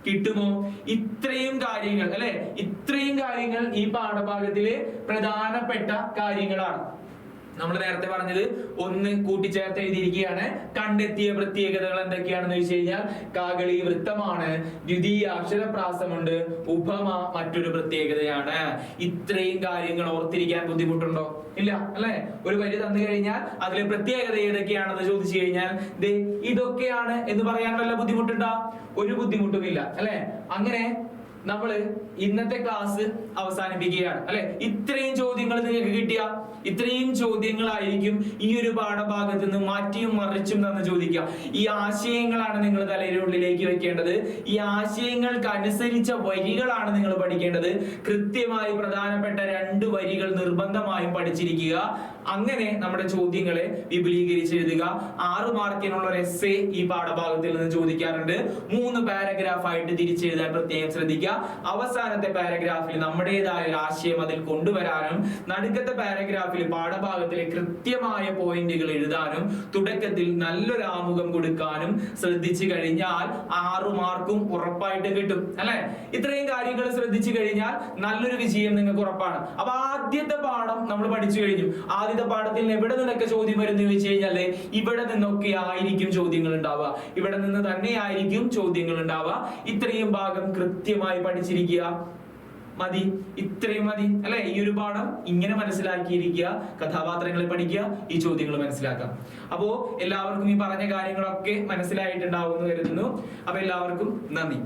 Speaker 1: കിട്ടുമോ? ഇത്രയും കാര്യങ്ങൾ അല്ലെ, ഇത്രയും കാര്യങ്ങൾ ഈ പാഠഭാഗത്തിലെ പ്രധാനപ്പെട്ട കാര്യങ്ങളാണ്. നമ്മൾ നേരത്തെ പറഞ്ഞത് ഒന്ന് കൂട്ടിച്ചേർത്ത് എഴുതിയിരിക്കുകയാണ്. കണ്ടെത്തിയ പ്രത്യേകതകൾ എന്തൊക്കെയാണെന്ന് വെച്ച് കഴിഞ്ഞാൽ കാകളി വൃത്തമാണ്, ദ്വിതീയ അക്ഷരപ്രാസമുണ്ട്, ഉപമ മറ്റൊരു പ്രത്യേകതയാണ്. ഇത്രയും കാര്യങ്ങൾ ഓർത്തിരിക്കാൻ ബുദ്ധിമുട്ടുണ്ടോ? ഇല്ല അല്ലെ. ഒരു വരി തന്നു കഴിഞ്ഞാൽ അതിലെ പ്രത്യേകത ഏതൊക്കെയാണെന്ന് ചോദിച്ചു കഴിഞ്ഞാൽ ഇതൊക്കെയാണ് എന്ന് പറയാൻ വല്ല ബുദ്ധിമുട്ടുണ്ടോ? ഒരു ബുദ്ധിമുട്ടുമില്ല അല്ലെ. അങ്ങനെ നമ്മള് ഇന്നത്തെ ക്ലാസ് അവസാനിപ്പിക്കുകയാണ് അല്ലെ. ഇത്രയും ചോദ്യങ്ങൾ നിങ്ങൾക്ക് കിട്ടിയ ഇത്രയും ചോദ്യങ്ങളായിരിക്കും ഈ ഒരു പാഠഭാഗത്ത് നിന്ന് മാറ്റിയും മറിച്ചും തന്ന് ചോദിക്കുക. ഈ ആശയങ്ങളാണ് നിങ്ങൾ തലയുടെ ഉള്ളിലേക്ക് വെക്കേണ്ടത്. ഈ ആശയങ്ങൾക്ക് അനുസരിച്ച വരികളാണ് നിങ്ങൾ പഠിക്കേണ്ടത്. കൃത്യമായി പ്രധാനപ്പെട്ട 2 വരികൾ നിർബന്ധമായും പഠിച്ചിരിക്കുക. അങ്ങനെ നമ്മുടെ ചോദ്യങ്ങളെ വിപുലീകരിച്ച് എഴുതുക. 6 മാർക്കിനുള്ള ഒരു എസ്സേ ഈ പാഠഭാഗത്തിൽ നിന്ന് ചോദിക്കാറുണ്ട്. 3 പാരഗ്രാഫ് ആയിട്ട് തിരിച്ചെഴുതാൻ പ്രത്യേകം ശ്രദ്ധിക്കുക. അവസാനത്തെ പാരഗ്രാഫിൽ നമ്മുടേതായ ഒരു ആശയം അതിൽ കൊണ്ടുവരാനും നടുക്കത്തെ പാരഗ്രാഫിൽ പാഠഭാഗത്തിലെ കൃത്യമായ പോയിന്റുകൾ എഴുതാനും തുടക്കത്തിൽ നല്ലൊരു ആമുഖം കൊടുക്കാനും ശ്രദ്ധിച്ചു കഴിഞ്ഞാൽ 6 മാർക്കും ഉറപ്പായിട്ട് കിട്ടും അല്ലെ. ഇത്രയും കാര്യങ്ങൾ ശ്രദ്ധിച്ചു കഴിഞ്ഞാൽ നല്ലൊരു വിജയം നിങ്ങൾക്ക് ഉറപ്പാണ്. അപ്പൊ ആദ്യത്തെ പാഠം നമ്മൾ പഠിച്ചു കഴിഞ്ഞു. ആദ്യത്തെ പാഠത്തിൽ എവിടെ നിന്നൊക്കെ ചോദ്യം വരുന്നു ചോദിച്ചു കഴിഞ്ഞാൽ ഇവിടെ നിന്നൊക്കെ ആയിരിക്കും ചോദ്യങ്ങൾ ഉണ്ടാവുക. ഇവിടെ നിന്ന് തന്നെ ആയിരിക്കും ചോദ്യങ്ങൾ ഉണ്ടാവുക. ഇത്രയും ഭാഗം കൃത്യമായി പഠിച്ചിരിക്കുക. മതി, ഇത്രയും മതി അല്ലെ. ഈ ഒരു പാഠം ഇങ്ങനെ മനസ്സിലാക്കിയിരിക്കുക. കഥാപാത്രങ്ങളെ പഠിക്കുക, ഈ ചോദ്യങ്ങൾ മനസ്സിലാക്കാം. അപ്പോ എല്ലാവർക്കും ഈ പറഞ്ഞ കാര്യങ്ങളൊക്കെ മനസ്സിലായിട്ടുണ്ടാവും എന്ന് കരുതുന്നു. അപ്പൊ എല്ലാവർക്കും നന്ദി.